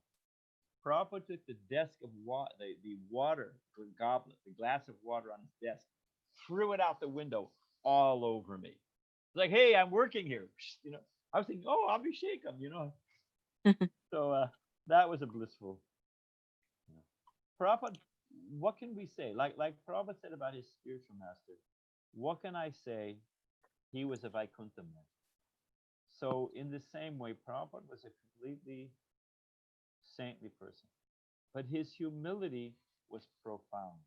Prabhupada took the desk of the water, the goblet, the glass of water on his desk, threw it out the window all over me. It's like, hey, I'm working here. I was thinking, oh, Abhishekam, So that was a blissful. Prabhupada, what can we say? Like Prabhupada said about his spiritual master, what can I say? He was a Vaikuntha man. So in the same way, Prabhupada was a completely saintly person, but his humility was profound.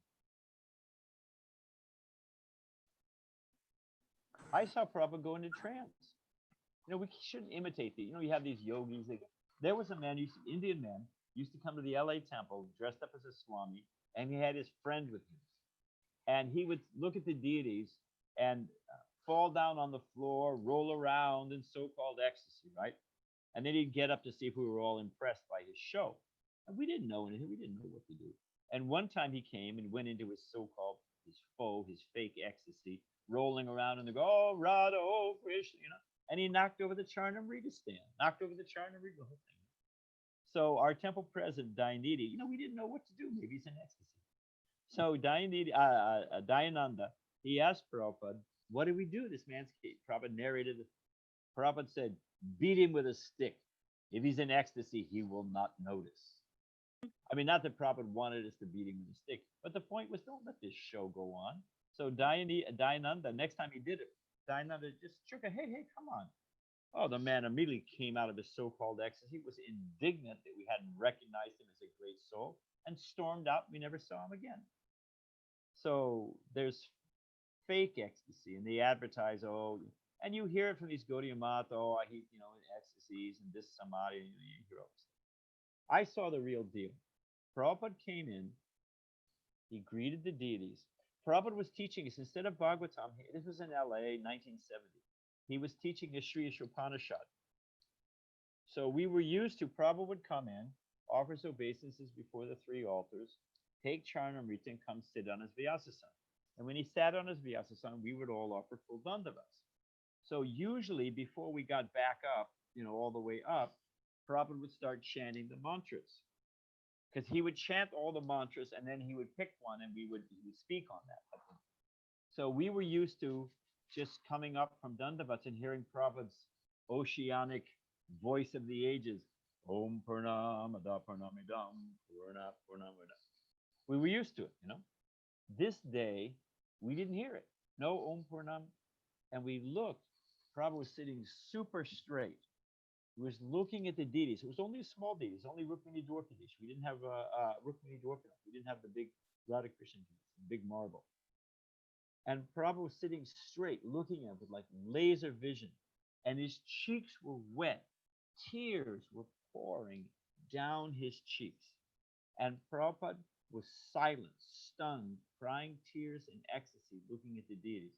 I saw Prabhupada go into trance. We shouldn't imitate the, you have these yogis. There was a man, Indian man, used to come to the LA temple dressed up as a Swami, and he had his friend with him. And he would look at the deities and fall down on the floor, roll around in so-called ecstasy, right? And then he'd get up to see if we were all impressed by his show. And we didn't know anything. We didn't know what to do. And one time he came and went into his so-called his faux, his fake ecstasy, rolling around and they go, oh, Radha, oh, Krishna, and he knocked over the Charnamrita stand, knocked over the Charnamrita, the whole thing. So our temple president, Dayanidhi, we didn't know what to do. Maybe he's in ecstasy. So Dayananda, he asked Prabhupada, what do we do? This man's case. Prabhupada narrated it. Prabhupada said, beat him with a stick. If he's in ecstasy, he will not notice. I mean, not that Prabhupada wanted us to beat him with a stick, but the point was, don't let this show go on. So Dayananda, next time he did it, Dayananda just shook a, hey, come on. Oh, the man immediately came out of his so-called ecstasy, was indignant that we hadn't recognized him as a great soul, and stormed out. We never saw him again. So there's fake ecstasy, and they advertise, and you hear it from these Gaudiya Mata, he, ecstasies and this samadhi, you hear all this stuff. I saw the real deal. Prabhupada came in, he greeted the deities. Prabhupada was teaching us, instead of Bhagavatam, this was in LA, 1970. He was teaching the Sri Upanishad. So we were used to, Prabhupada would come in, offer his obeisances before the three altars, take Charnamrita and come sit on his Vyasasana. And when he sat on his Vyasasana, we would all offer full dandavats. So usually before we got back up, all the way up, Prabhupada would start chanting the mantras. Because he would chant all the mantras and then he would pick one and he would speak on that. So we were used to just coming up from dandavats and hearing Prabhupada's oceanic voice of the ages. Om Purnamada Purnamidam Purna Purnamada. We were used to it, This day, we didn't hear it. No Om Purnam. And we looked, Prabhupada was sitting super straight. He was looking at the deities. It was only a small deities, only Rukmini Dwarkadish. We didn't have Rukmini Dwarkadish. We didn't have the big Radha Krishna deities, the big marble. And Prabhupada was sitting straight, looking at it with like laser vision. And his cheeks were wet. Tears were pouring down his cheeks. And Prabhupada was silent, stunned, crying tears in ecstasy, looking at the deities.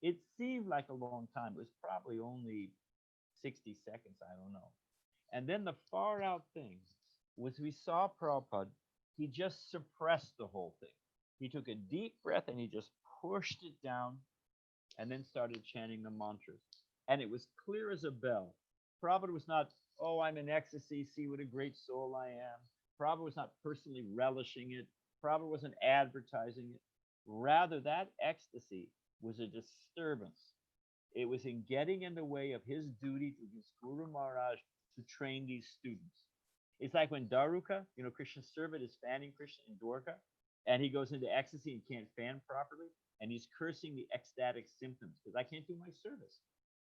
It seemed like a long time. It was probably only 60 seconds, I don't know. And then the far out thing was we saw Prabhupada, he just suppressed the whole thing. He took a deep breath and he just pushed it down and then started chanting the mantras. And it was clear as a bell. Prabhupada was not, I'm in ecstasy, see what a great soul I am. Prabhupada was not personally relishing it. Prabhupada wasn't advertising it. Rather, that ecstasy was a disturbance. It was in getting in the way of his duty to his Guru Maharaj to train these students. It's like when Daruka, Krishna's servant is fanning Krishna in Dwarka, and he goes into ecstasy and can't fan properly, and he's cursing the ecstatic symptoms because I can't do my service.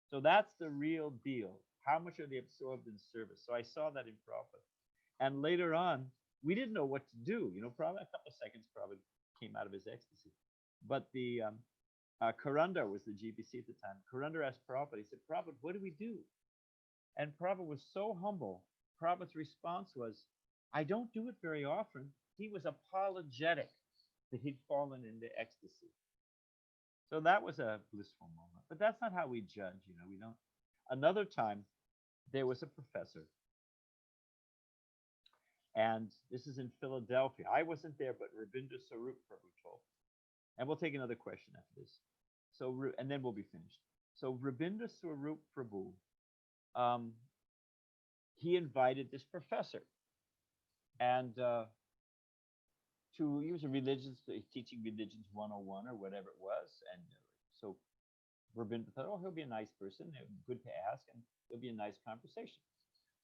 So that's the real deal. How much are they absorbed in service? So I saw that in Prabhupada. And later on, we didn't know what to do. Probably a couple of seconds probably came out of his ecstasy. But the Karandar was the GBC at the time. Karandar asked Prabhupada, he said, Prabhupada, what do we do? And Prabhupada was so humble. Prabhupada's response was, I don't do it very often. He was apologetic that he'd fallen into ecstasy. So that was a blissful moment. But that's not how we judge, we don't. Another time, there was a professor. And this is in Philadelphia. I wasn't there, but Rabindra Sarup Prabhu told. And we'll take another question after this. So, and then we'll be finished. So Rabindra Sarup Prabhu, he invited this professor. And he was teaching Religions 101 or whatever it was. And so Rabindra thought, he'll be a nice person. Good to ask, and it'll be a nice conversation.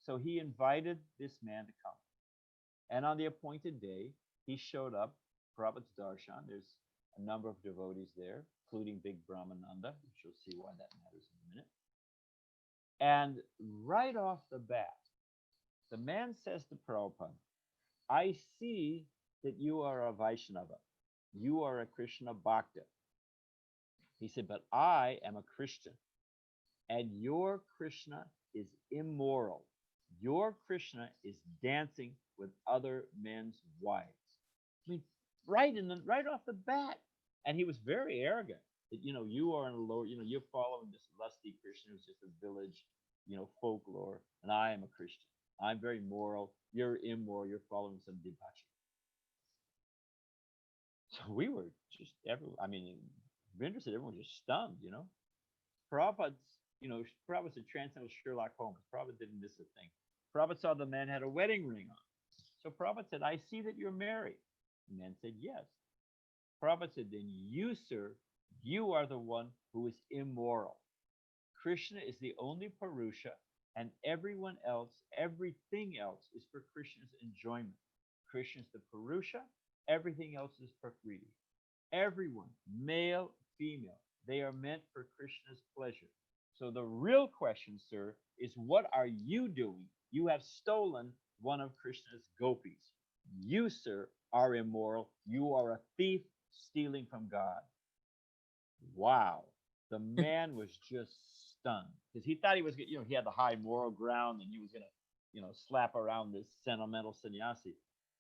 So he invited this man to come. And on the appointed day, he showed up, Prabhupada's darshan. There's a number of devotees there, including Big Brahmananda, which you'll see why that matters in a minute. And right off the bat, the man says to Prabhupada, I see that you are a Vaishnava. You are a Krishna Bhakta. He said, but I am a Christian. And your Krishna is immoral. Your Krishna is dancing with other men's wives. I mean, right off the bat. And he was very arrogant that, you are in a lower, you're following this lusty Krishna who's just a village, folklore, and I am a Christian. I'm very moral. You're immoral. You're following some debauchery. So we were just I mean, Vinder said everyone was just stunned, you know. Prabhupada's, Prabhupada said transcendental Sherlock Holmes. Prabhupada didn't miss a thing. Prabhupada saw the man had a wedding ring on. So Prabhupada said, I see that you're married. The man said, yes. Prabhupada said, then you, sir, you are the one who is immoral. Krishna is the only Purusha, and everyone else, everything else is for Krishna's enjoyment. Krishna is the Purusha, everything else is Prakriti. Everyone, male, female, they are meant for Krishna's pleasure. So the real question, sir, is what are you doing? You have stolen one of Krishna's gopis. You, sir, are immoral. You are a thief stealing from God. Wow. The man was just stunned because he thought he was, he had the high moral ground and he was going to, slap around this sentimental sannyasi.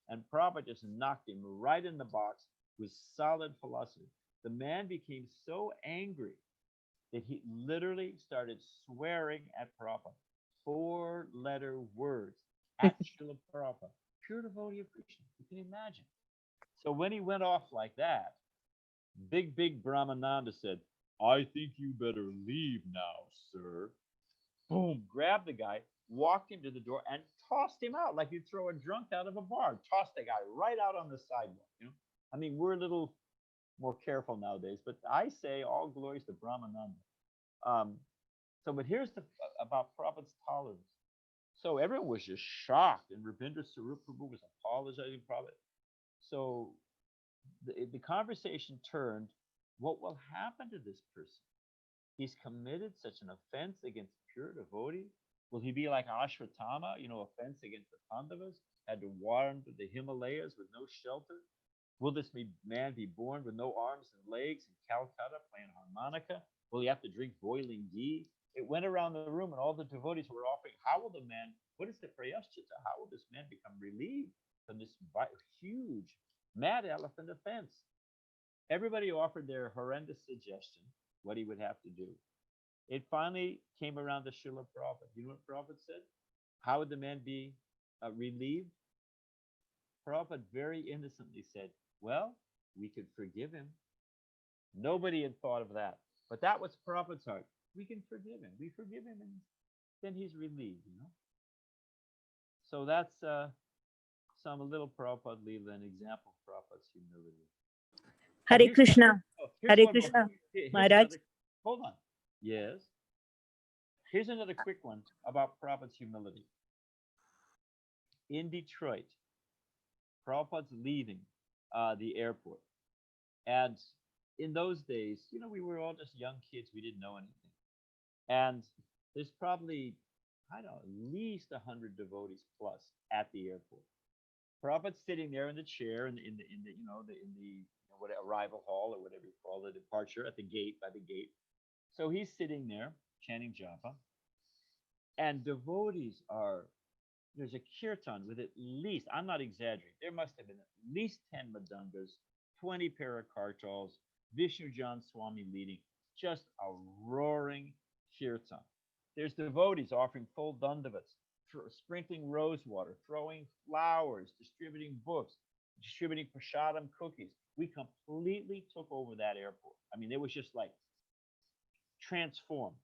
And Prabhupada just knocked him right in the box with solid philosophy. The man became so angry that he literally started swearing at Prabhupada. 4-letter words at Srila Prabhupada. Pure devotee of Krishna. You can imagine. So when he went off like that, big Brahmananda said, I think you better leave now, sir. Boom, grabbed the guy, walked him to the door, and tossed him out like you'd throw a drunk out of a bar. Tossed the guy right out on the sidewalk. I mean, we're a little more careful nowadays, but I say all glories to Brahmananda. But here's about Prabhupada's tolerance. So everyone was just shocked, and Rabindra Sarup Prabhu was apologizing to Prabhupada. So the conversation turned, what will happen to this person? He's committed such an offense against pure devotee. Will he be like Ashwatthama, offense against the Pandavas, had to wander the Himalayas with no shelter? Will this man be born with no arms and legs in Calcutta playing harmonica? Will he have to drink boiling ghee? It went around the room and all the devotees were offering, what is the prayaschita? How will this man become relieved from this huge mad elephant offense? Everybody offered their horrendous suggestion, what he would have to do. It finally came around to Srila Prabhupada. You know what Prabhupada said? How would the man be relieved? Prabhupada very innocently said, well, we could forgive him. Nobody had thought of that. But that was Prabhupada's heart. We can forgive him. We forgive him and then he's relieved, So that's some little Prabhupada Leela, an example of Prabhupada's humility. Hare Krishna. Hare Krishna. Maharaj. Hold on. Yes. Here's another quick one about Prabhupada's humility. In Detroit, Prabhupada's leaving the airport. And in those days, we were all just young kids. We didn't know anything. And there's probably, at least 100 devotees plus at the airport. Prabhupada's sitting there in the chair in the arrival hall or whatever you call it, departure at the gate, by the gate. So he's sitting there chanting japa. And devotees there's a kirtan with at least, I'm not exaggerating, there must have been at least 10 madangas, 20 parakartals, Vishnujan Swami leading, just a roaring kirtan. There's devotees offering full dandavats, sprinkling rose water, throwing flowers, distributing books, distributing prasadam cookies. We completely took over that airport. I mean, it was just like transformed.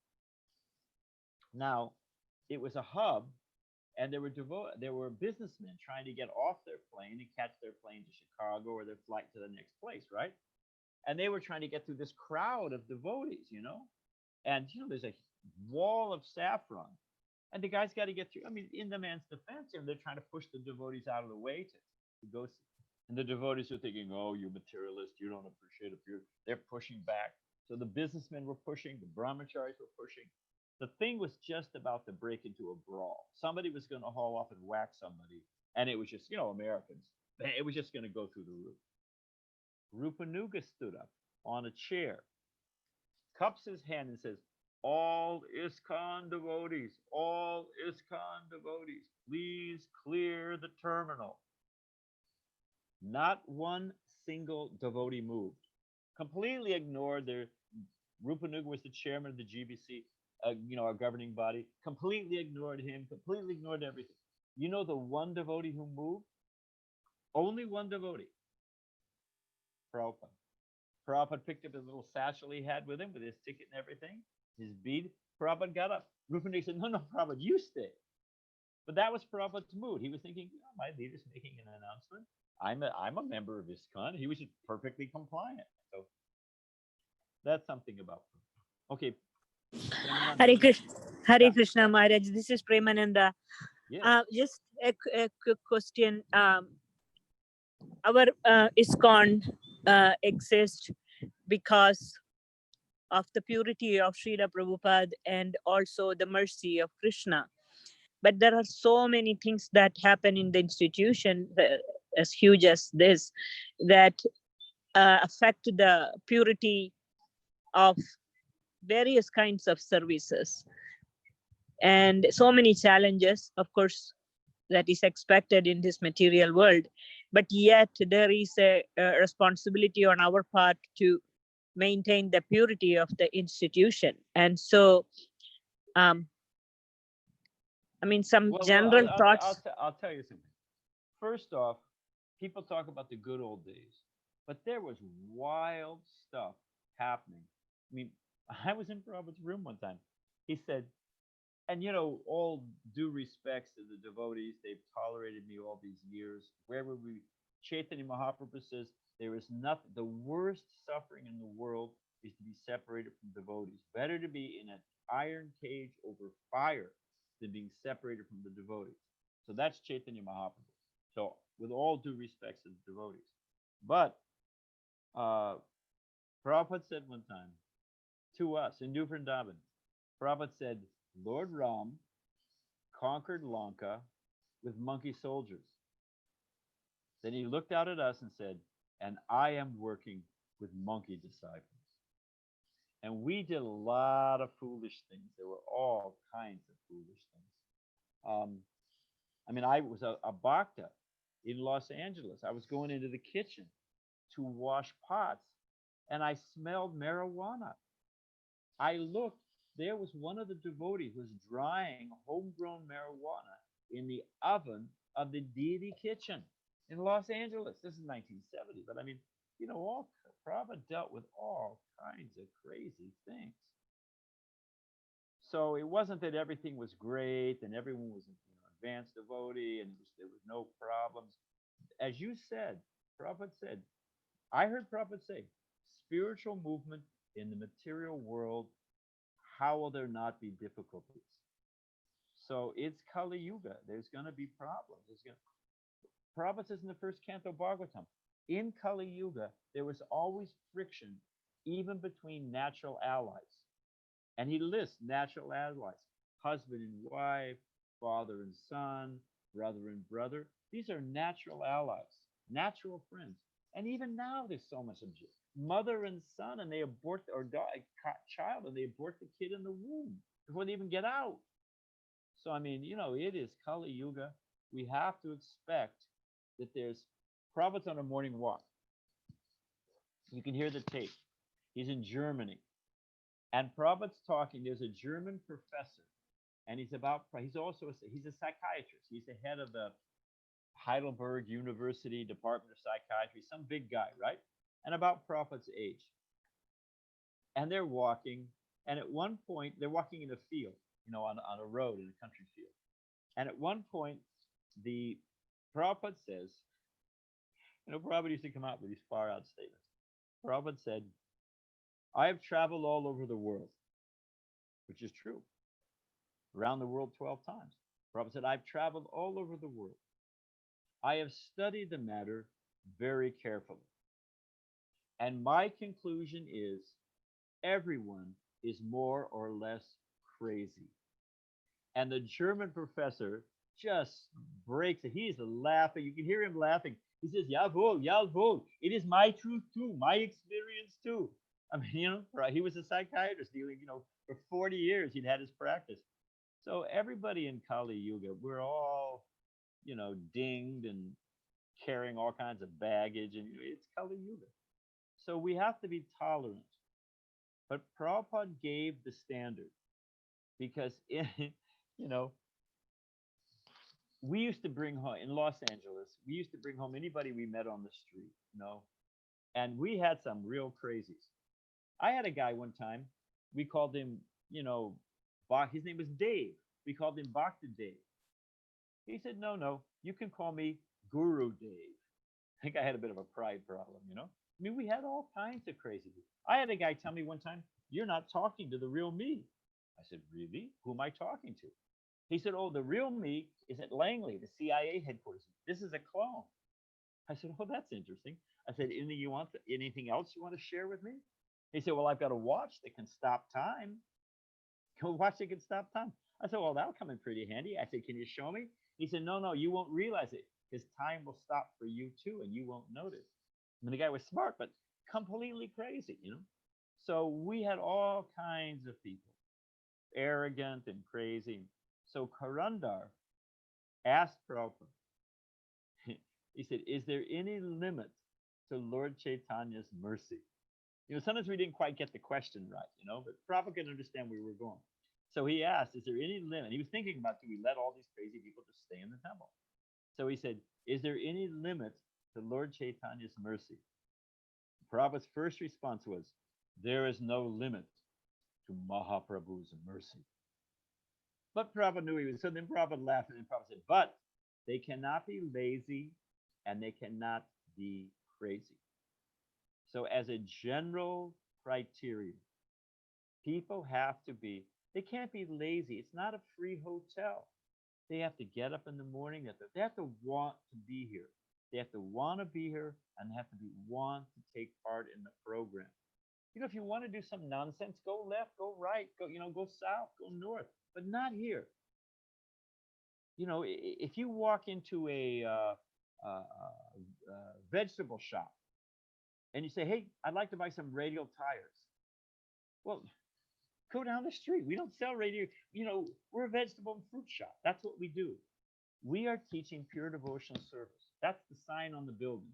Now, it was a hub, and there were businessmen trying to get off their plane and catch their plane to Chicago or their flight to the next place, right? And they were trying to get through this crowd of devotees, And, there's a wall of saffron. And the guy's got to get through. I mean, in the man's defense, they're trying to push the devotees out of the way to go see. And the devotees are thinking, oh, you materialist, you don't appreciate it. They're pushing back. So the businessmen were pushing, the brahmacharis were pushing. The thing was just about to break into a brawl. Somebody was going to haul off and whack somebody. And it was just, Americans. It was just going to go through the roof. Rupanuga stood up on a chair, cups his hand and says, all Iskcon devotees, please clear the terminal. Not one single devotee moved. Completely ignored Rupanuga was the chairman of the GBC, our governing body. Completely ignored him, completely ignored everything. The one devotee who moved? Only one devotee. Prabhupada. Prabhupada picked up his little satchel he had with him with his ticket and everything, his bead. Prabhupada got up. Rupananda said, no, Prabhupada, you stay. But that was Prabhupada's mood. He was thinking, my leader's making an announcement. I'm a member of Iskcon. He was just perfectly compliant. So that's something about Prabhupada. Okay. Hare Krishna, Hare Yeah. Krishna Maharaj. This is Premananda. Yes. Just a quick question. Our Iskcon exists because of the purity of Srila Prabhupada and also the mercy of Krishna. But there are so many things that happen in the institution, as huge as this, that affect the purity of various kinds of services. And so many challenges, of course, that is expected in this material world. But yet there is a responsibility on our part to maintain the purity of the institution. And so, I mean, some general thoughts. I'll tell you something. First off, people talk about the good old days, but there was wild stuff happening. I mean, I was in Prabhupada's room one time. He said, and all due respects to the devotees, they've tolerated me all these years. Wherever we, Chaitanya Mahaprabhu says, there is nothing, the worst suffering in the world is to be separated from devotees. Better to be in an iron cage over fire than being separated from the devotees. So that's Chaitanya Mahaprabhu. So with all due respects to the devotees. But Prabhupada said one time to us in New Vrindavan, Prabhupada said, Lord Ram conquered Lanka with monkey soldiers. Then he looked out at us and said, and I am working with monkey disciples. And we did a lot of foolish things. There were all kinds of foolish things. I mean, I was a bhakta in Los Angeles. I was going into the kitchen to wash pots, and I smelled marijuana. I looked, there was one of the devotees was drying homegrown marijuana in the oven of the deity kitchen in Los Angeles. This is 1970, but I mean, all Prabhupada dealt with all kinds of crazy things. So it wasn't that everything was great and everyone was advanced devotee and there was no problems. As you said, Prabhupada said, I heard Prabhupada say, spiritual movement in the material world, how will there not be difficulties? So it's Kali Yuga. There's going to be problems. Prabhupada says in the first canto Bhagavatam, in Kali Yuga, there was always friction, even between natural allies. And he lists natural allies, husband and wife, father and son, brother and brother. These are natural allies, natural friends. And even now, there's so much mother and son, and they abort or child, and they abort the kid in the womb before they even get out. So I mean, it is Kali Yuga. We have to expect that there's Prabhupada's on a morning walk. You can hear the tape. He's in Germany, and Prabhupada's talking. There's a German professor, and he's a psychiatrist. He's the head of the Heidelberg University Department of Psychiatry, some big guy, right? And about Prabhupada's age. And they're walking, and at one point, they're walking in a field, on a road in a country field. And at one point, the Prabhupada says, Prabhupada used to come out with these far out statements. Prabhupada said, I have traveled all over the world, which is true. Around the world 12 times. Prabhupada said, I've traveled all over the world. I have studied the matter very carefully. And my conclusion is everyone is more or less crazy. And the German professor just breaks it. He's laughing. You can hear him laughing. He says, Jawohl, jawohl. It is my truth too, my experience too. I mean, he was a psychiatrist dealing, for 40 years he'd had his practice. So everybody in Kali Yuga, we're all, dinged and carrying all kinds of baggage, and it's Kali Yuga. So we have to be tolerant. But Prabhupada gave the standard because, we used to bring home, in Los Angeles, we used to bring home anybody we met on the street, And we had some real crazies. I had a guy one time, we called him, his name was Dave. We called him Bhakta Dave. He said, no, no, you can call me Guru Dave. I think I had a bit of a pride problem. I mean, we had all kinds of crazy people. I had a guy tell me one time, you're not talking to the real me. I said, really? Who am I talking to? He said, oh, the real me is at Langley, the CIA headquarters. This is a clone. I said, oh, that's interesting. I said, anything else you want to share with me? He said, well, I've got a watch that can stop time. A watch that can stop time. I said, well, that'll come in pretty handy. I said, can you show me? He said, no, no, you won't realize it because time will stop for you too, and you won't notice. I mean, the guy was smart, but completely crazy. So we had all kinds of people, arrogant and crazy. So Karandar asked Prabhupada, he said, is there any limit to Lord Chaitanya's mercy? Sometimes we didn't quite get the question right, but Prabhupada could understand where we were going. So he asked, is there any limit? He was thinking about, do we let all these crazy people just stay in the temple? So he said, is there any limit to Lord Chaitanya's mercy? Prabhupada's first response was, there is no limit to Mahaprabhu's mercy. But Prabhupada knew he was, so then Prabhupada laughed, and then Prabhupada said, but they cannot be lazy and they cannot be crazy. So as a general criteria, people have to be, they can't be lazy. It's not a free hotel. They have to get up in the morning. They have to want to be here. They have to want to be here, and they have to want to take part in the program. If you want to do some nonsense, go left, go right, go south, go north, but not here. If you walk into a vegetable shop and you say, hey, I'd like to buy some radial tires. Well, go down the street. We don't sell radial. We're a vegetable and fruit shop. That's what we do. We are teaching pure devotional service. That's the sign on the building.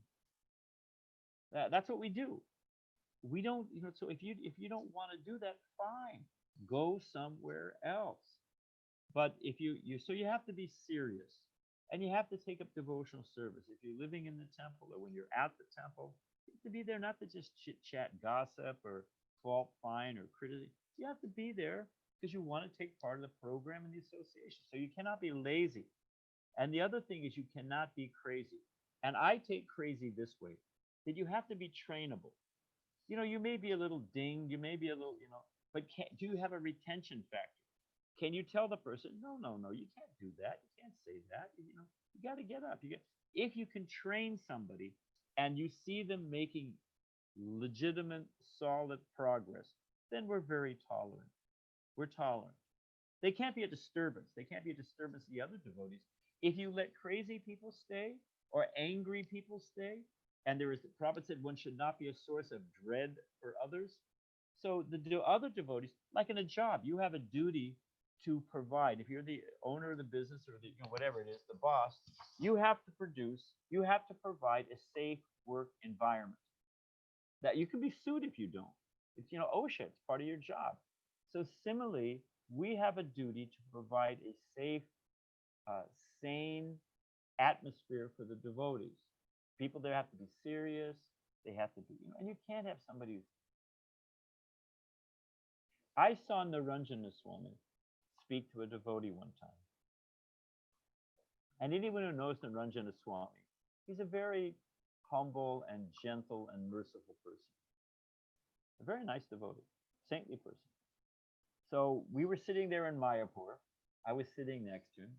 That's what we do. We don't, so if you don't want to do that, fine. Go somewhere else. But if you have to be serious, and you have to take up devotional service. If you're living in the temple or when you're at the temple, you have to be there not to just chit chat, gossip, or fault find or criticize. You have to be there because you want to take part of the program and the association. So you cannot be lazy. And the other thing is you cannot be crazy. And I take crazy this way, that you have to be trainable. You may be a little dinged, you may be a little, but do you have a retention factor? Can you tell the person, no, you can't do that. You can't say that. You got to get up. If you can train somebody and you see them making legitimate, solid progress, then we're very tolerant. We're tolerant. They can't be a disturbance. They can't be a disturbance to the other devotees. If you let crazy people stay or angry people stay, and Prabhupada said one should not be a source of dread for others. So the other devotees, like in a job, you have a duty to provide. If you're the owner of the business or whatever it is, the boss, you have to provide a safe work environment. That you can be sued if you don't. It's OSHA, it's part of your job. So similarly, we have a duty to provide a safe, sane atmosphere for the devotees. People there have to be serious. They have to be, and you can't have somebody who's... I saw Naranjana Swami speak to a devotee one time. And anyone who knows Naranjana Swami, he's a very humble and gentle and merciful person. A very nice devotee, saintly person. So we were sitting there in Mayapur. I was sitting next to him.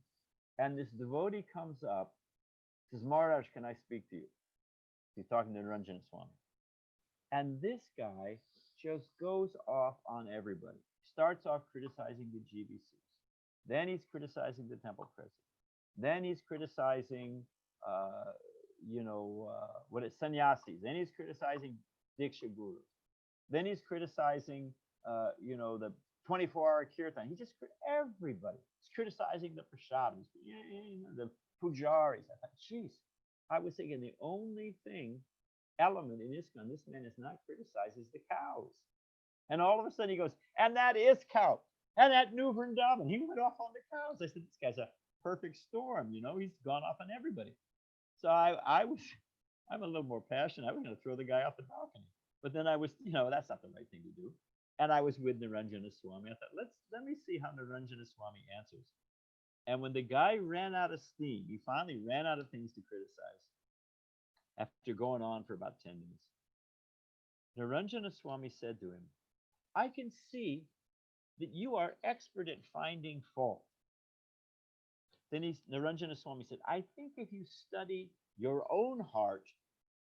And this devotee comes up, says, Maharaj, can I speak to you? He's talking to Naranjana Swami. And this guy just goes off on everybody. Starts off criticizing the GBCs. Then he's criticizing the temple president. Then he's criticizing, sannyasis. Then he's criticizing Diksha Gurus. Then he's criticizing, the 24-hour kirtan. He just, everybody. He's criticizing the prasadams, the pujaris. I thought, geez, I was thinking the only element in Iskcon this man is not criticized is the cows. And all of a sudden he goes, and that is cow. And that New Vrindavan. He went off on the cows. I said, this guy's a perfect storm. He's gone off on everybody. So I I'm a little more passionate. I was going to throw the guy off the balcony. But then I was, that's not the right thing to do. And I was with Naranjana Swami. I thought, let me see how Naranjana Swami answers. And when the guy ran out of steam, he finally ran out of things to criticize after going on for about 10 minutes. Naranjana Swami said to him, I can see that you are expert at finding fault. Then Naranjana Swami said, I think if you study your own heart,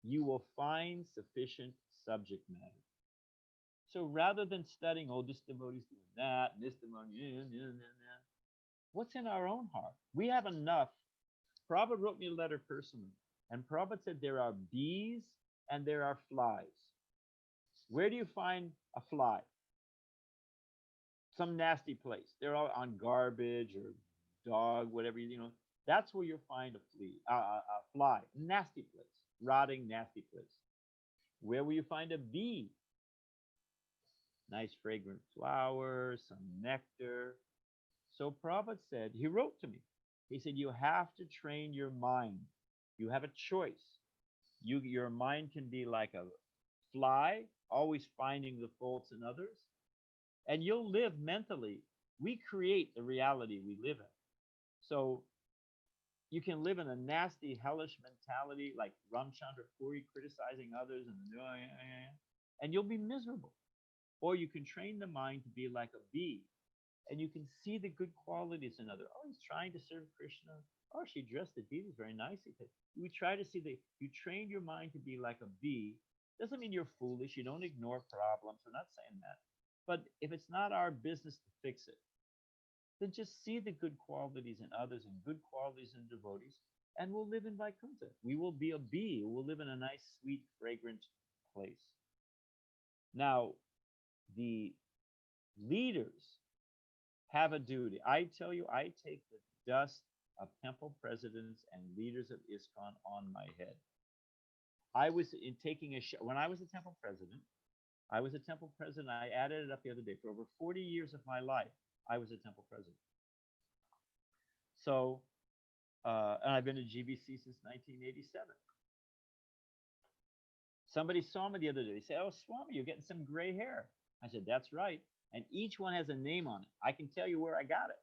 you will find sufficient subject matter. So rather than studying, this devotee's doing that, and this devotee, what's in our own heart? We have enough. Prabhupada wrote me a letter personally, and Prabhupada said there are bees and there are flies. Where do you find a fly? Some nasty place. They're all on garbage or dog, whatever, that's where you'll find a fly. Nasty place. Rotting, nasty place. Where will you find a bee? Nice fragrant flowers, some nectar. So Prabhupada said, he wrote to me, he said, you have to train your mind. You have a choice. Your mind can be like a fly, always finding the faults in others, and you'll live mentally. We create the reality we live in. So you can live in a nasty, hellish mentality like Ramchandra Puri, criticizing others, and you'll be miserable. Or you can train the mind to be like a bee, and you can see the good qualities in others. Oh, he's trying to serve Krishna. Oh, she dressed the deities very nicely. You try to see you train your mind to be like a bee. Doesn't mean you're foolish. You don't ignore problems. We're not saying that. But if it's not our business to fix it, then just see the good qualities in others and good qualities in devotees, and we'll live in Vaikuntha. We will be a bee. We'll live in a nice, sweet, fragrant place. Now, the leaders have a duty. I tell you, I take the dust of temple presidents and leaders of Iskcon on my head. I was when I was a temple president, I added it up the other day. For over 40 years of my life, I was a temple president. So, and I've been at GBC since 1987. Somebody saw me the other day. They said, oh, Swami, you're getting some gray hair. I said, that's right. And each one has a name on it. I can tell you where I got it,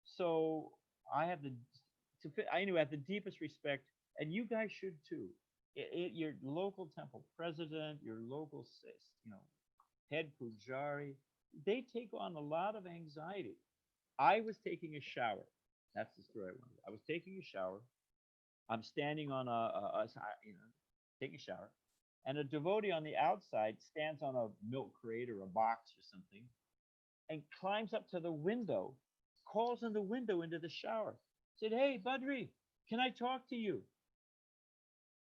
So I have I have the deepest respect, and you guys should too. Your local temple president, your local, head pujari, they take on a lot of anxiety. I was taking a shower. That's the story I wanted. I was taking a shower. I'm standing on taking a shower. And a devotee on the outside stands on a milk crate or a box or something and climbs up to the window, calls in the window into the shower. Said, hey, Badri, can I talk to you?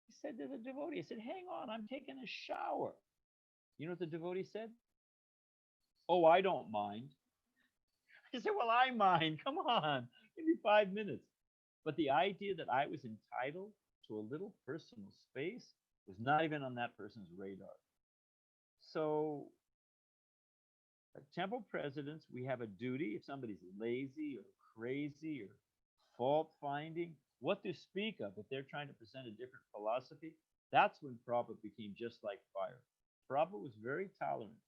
He said to the devotee, I said, hang on, I'm taking a shower. You know what the devotee said? Oh, I don't mind. I said, well, I mind. Come on, give me 5 minutes. But the idea that I was entitled to a little personal space was not even on that person's radar. So, temple presidents, we have a duty. If somebody's lazy or crazy or fault-finding, what to speak of if they're trying to present a different philosophy, that's when Prabhupada became just like fire. Prabhupada was very tolerant.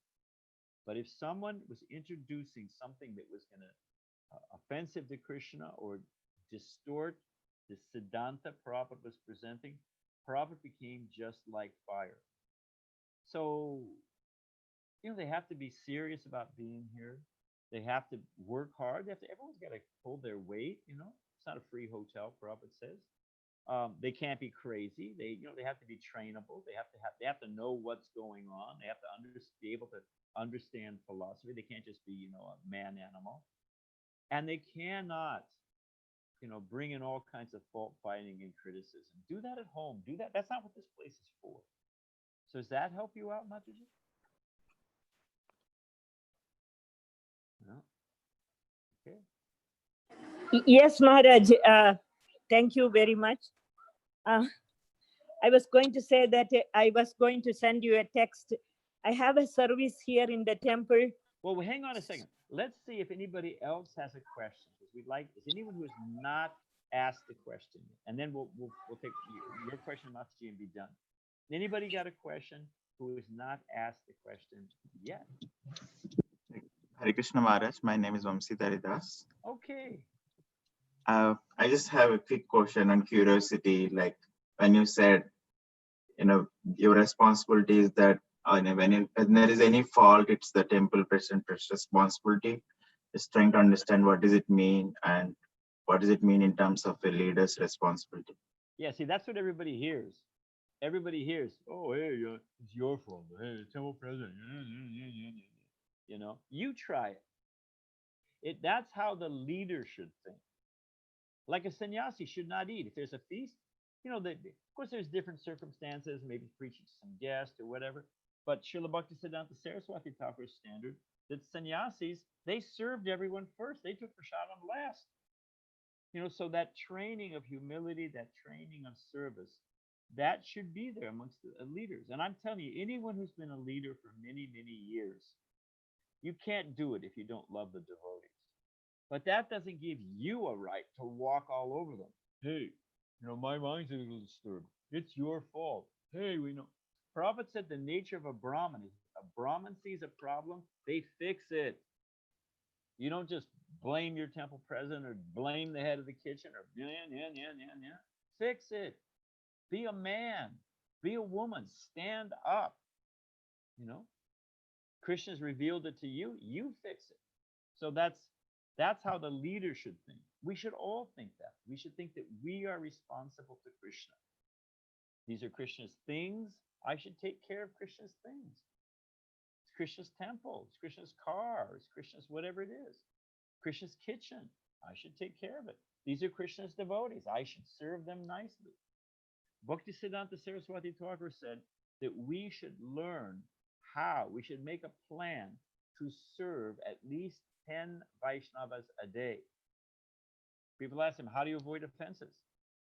But if someone was introducing something that was going to offensive to Krishna or distort the Siddhanta Prabhupada was presenting, Prabhupada became just like fire. So, they have to be serious about being here. They have to work hard. Everyone's got to hold their weight. It's not a free hotel, Prabhupada says. They can't be crazy. They have to be trainable. They have to know what's going on. They have to be able to understand philosophy. They can't just be, a man animal. And they cannot, bring in all kinds of fault finding and criticism. Do that at home. Do that. That's not what this place is for. So does that help you out, Mataji? No. Okay. Yes, Maharaj. Thank you very much. I was going to say that I was going to send you a text. I have a service here in the temple. Well, hang on a second. Let's see if anybody else has a question. Because is anyone who is not asked the question, and then we'll take your question, Mataji, and be done. Anybody got a question who has not asked the question yet? Hare Krishna Maharaj, my name is Vamsi Daridas. Okay. I just have a quick question and curiosity. Like when you said, your responsibility is that when there is any fault, it's the temple president's responsibility. Just trying to understand what does it mean and what does it mean in terms of a leader's responsibility. Yeah, see, that's what everybody hears. Everybody hears, oh, hey, it's your fault. Hey, temple president. You try it. That's how the leader should think. Like a sannyasi should not eat. If there's a feast, of course, there's different circumstances, maybe preaching to some guest or whatever. But Srila Bhaktisiddhanta Saraswati Thakur's standard that sannyasis, they served everyone first. They took prasadam last. So that training of humility, that training of service, that should be there amongst the leaders. And I'm telling you, anyone who's been a leader for many, many years, you can't do it if you don't love the devotees. But that doesn't give you a right to walk all over them. Hey, my mind's a little disturbed. It's your fault. Hey, we know. Prabhupada said the nature of a Brahmin is a Brahmin sees a problem, they fix it. You don't just blame your temple president or blame the head of the kitchen or fix it. Be a man. Be a woman. Stand up. Krishna's revealed it to you. You fix it. So that's how the leader should think. We should all think that. We should think that we are responsible to Krishna. These are Krishna's things. I should take care of Krishna's things. It's Krishna's temple. It's Krishna's car. It's Krishna's whatever it is. Krishna's kitchen. I should take care of it. These are Krishna's devotees. I should serve them nicely. Bhaktisiddhanta Saraswati Thakur said that we should learn how, we should make a plan to serve at least 10 Vaishnavas a day. People ask him, how do you avoid offenses?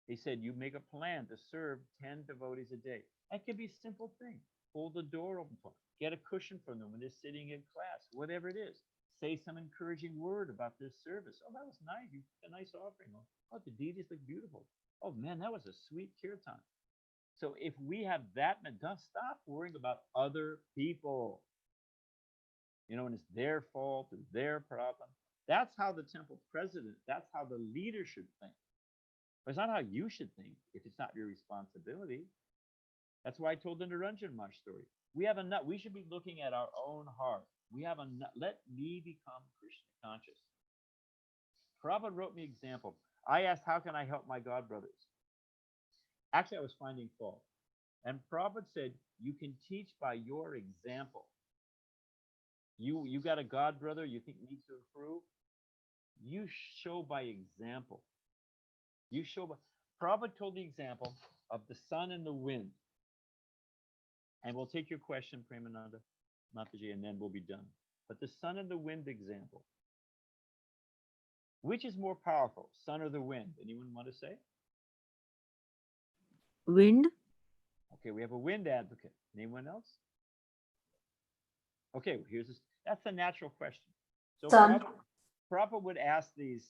He said, you make a plan to serve 10 devotees a day. That could be a simple thing. Hold the door open for them. Get a cushion from them when they're sitting in class, whatever it is. Say some encouraging word about this service. Oh, that was nice. You did a nice offering. Oh, the deities look beautiful. Oh, man, that was a sweet kirtan. So if we have that, don't stop worrying about other people. And it's their fault or their problem. That's how the temple president, that's how the leader should think. But it's not how you should think if it's not your responsibility. That's why I told the Niranjan Maharaj story. We should be looking at our own heart. Let me become Krishna conscious. Prabhupada wrote me an example. I asked, how can I help my God brothers? Actually, I was finding fault. And Prabhupada said, you can teach by your example. You got a God brother you think needs to improve? You show by example. Prabhupada told the example of the sun and the wind. And we'll take your question, Premananda Mataji, and then we'll be done. But the sun and the wind example. Which is more powerful, sun or the wind? Anyone want to say? Wind. Okay, we have a wind advocate. Anyone else? Okay, that's a natural question. So Prabhupada would ask these,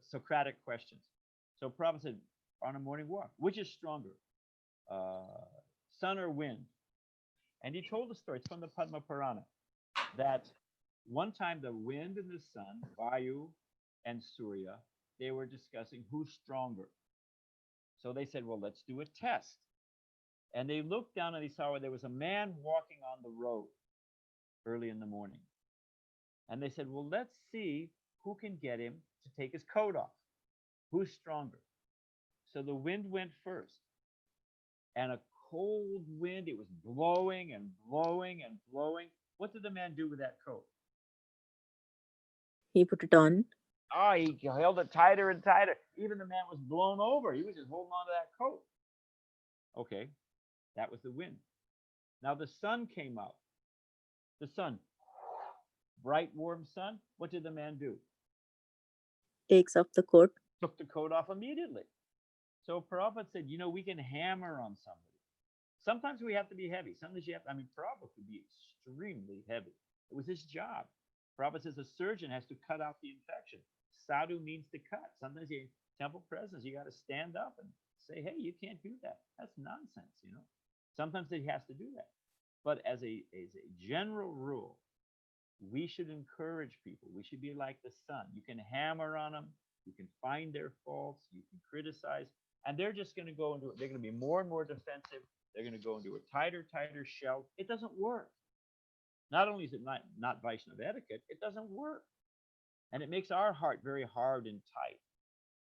Socratic questions. So Prabhupada said, on a morning walk, which is stronger, sun or wind? And he told the story, it's from the Padma Purana, that one time the wind and the sun, Vayu and Surya, they were discussing who's stronger. So they said, well, let's do a test. And they looked down and they saw where there was a man walking on the road early in the morning. And they said, well, let's see who can get him to take his coat off. Who's stronger? So the wind went first. And a cold wind, it was blowing and blowing and blowing. What did the man do with that coat? He put it on. Oh, he held it tighter and tighter. Even the man was blown over. He was just holding on to that coat. Okay, that was the wind. Now the sun came out. The sun, bright, warm sun. What did the man do? Takes off the coat. Took the coat off immediately. So Prabhupada said, we can hammer on somebody. Sometimes we have to be heavy. Sometimes Prabhupada could be extremely heavy. It was his job. Prabhupada says a surgeon has to cut out the infection. sadhu means to cut. Sometimes in temple presence, you got to stand up and say, hey, you can't do that. That's nonsense, you know. Sometimes he has to do that. But as a general rule, we should encourage people. We should be like the sun. You can hammer on them. You can find their faults. You can criticize. And they're just going to go into it. They're going to be more and more defensive. They're going to go into a tighter shell. It doesn't work. Not only is it not Vaishnava etiquette, it doesn't work. And it makes our heart very hard and tight.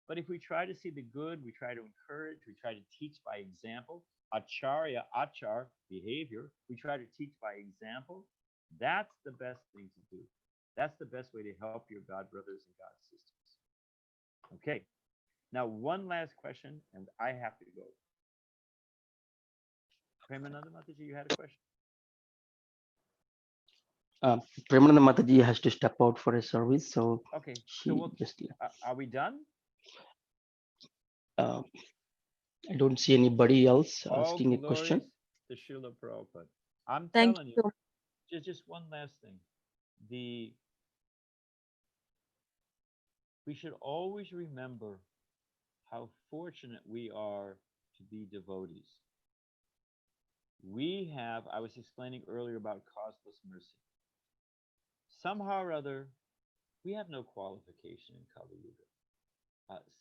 But if we try to see the good, we try to encourage, we try to teach by example, achar, behavior, we try to teach by example, that's the best thing to do. That's the best way to help your God brothers and God sisters. Okay. Now, one last question, and I have to go. Premananda Mataji, you had a question? Premananda Mataji has to step out for a service, so okay. she So just are we done? I don't see anybody else asking a question. To Srila Prabhupada. I'm Thank telling you. you, just one last thing. We should always remember how fortunate we are to be devotees. We have, I was explaining earlier about causeless mercy. Somehow or other, we have no qualification in Kali Yuga.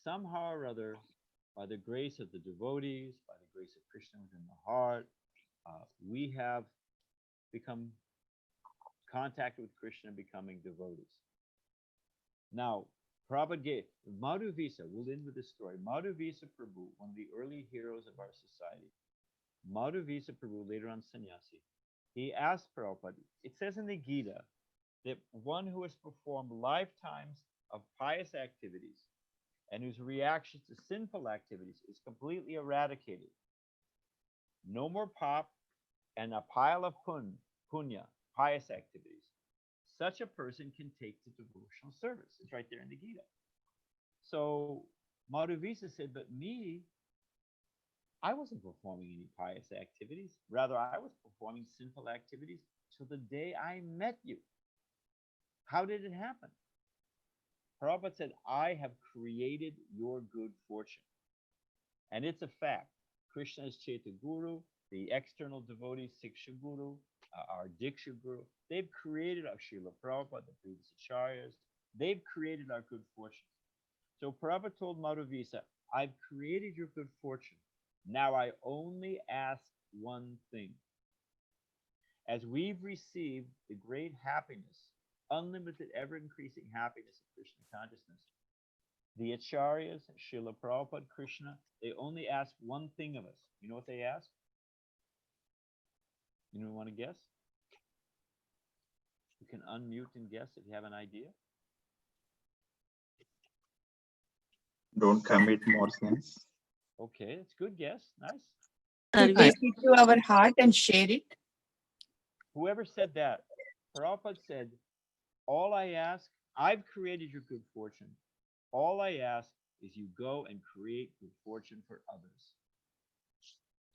Somehow or other, by the grace of the devotees, by the grace of Krishna within the heart, we have become contacted with Krishna, becoming devotees. Now, Prabhupada gave Madhuvisa, we'll end with this story. Madhuvisa Prabhu, one of the early heroes of our society, Madhuvisa Prabhu, later on sannyasi, he asked Prabhupada, it says in the Gita that one who has performed lifetimes of pious activities and whose reaction to sinful activities is completely eradicated, no more pop and a pile of punya, pious activities, such a person can take to devotional service. It's right there in the Gita. So Madhuvisa said, but me, I wasn't performing any pious activities. Rather, I was performing sinful activities till the day I met you. How did it happen? Prabhupada said, I have created your good fortune. And it's a fact. Krishna is Chaitya Guru, the external devotees, Siksha Guru, our Diksha Guru, they've created our Srila Prabhupada, the previous acharyas, they've created our good fortune. So Prabhupada told Madhuvisa, I've created your good fortune. Now I only ask one thing. As we've received the great happiness, unlimited, ever-increasing happiness of Krishna consciousness, the acharyas, Srila Prabhupada, Krishna, they only ask one thing of us. You know what they ask? You want to guess? You can unmute and guess if you have an idea. Don't commit more sins. Okay, it's good guess. Nice. To take it to our heart and share it. Whoever said that, Prabhupada said, all I ask, I've created your good fortune. All I ask is you go and create good fortune for others.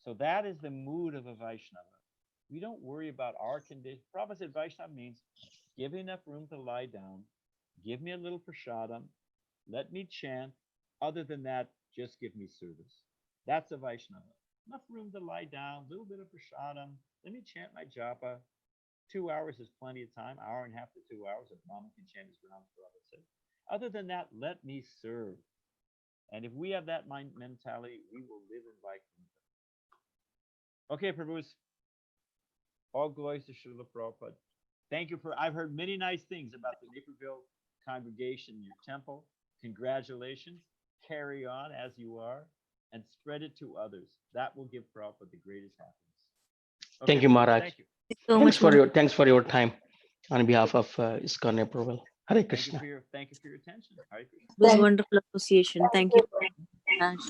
So that is the mood of a Vaishnava. We don't worry about our condition. Prabhupada said Vaishnava means give me enough room to lie down, give me a little prasadam, let me chant. Other than that, just give me service. That's a Vaishnava. Enough room to lie down, a little bit of prasadam, let me chant my japa. 2 hours is plenty of time, hour and a half to 2 hours, if Brahman can chant his rounds, Prabhupada said. Other than that, let me serve. And if we have that mentality, we will live in Vaikuntha. Okay, Prabhus. All glories to Srila Prabhupada. Thank you I've heard many nice things about the Naperville congregation, your temple. Congratulations. Carry on as you are and spread it to others. That will give Prabhupada the greatest happiness. Okay, thank you, Maharaj. Thank you. Thanks for your time on behalf of Iskcon Naperville. Hare Krishna. Thank you for your attention. Hare Krishna. It was a wonderful association. Thank you. Maharaj.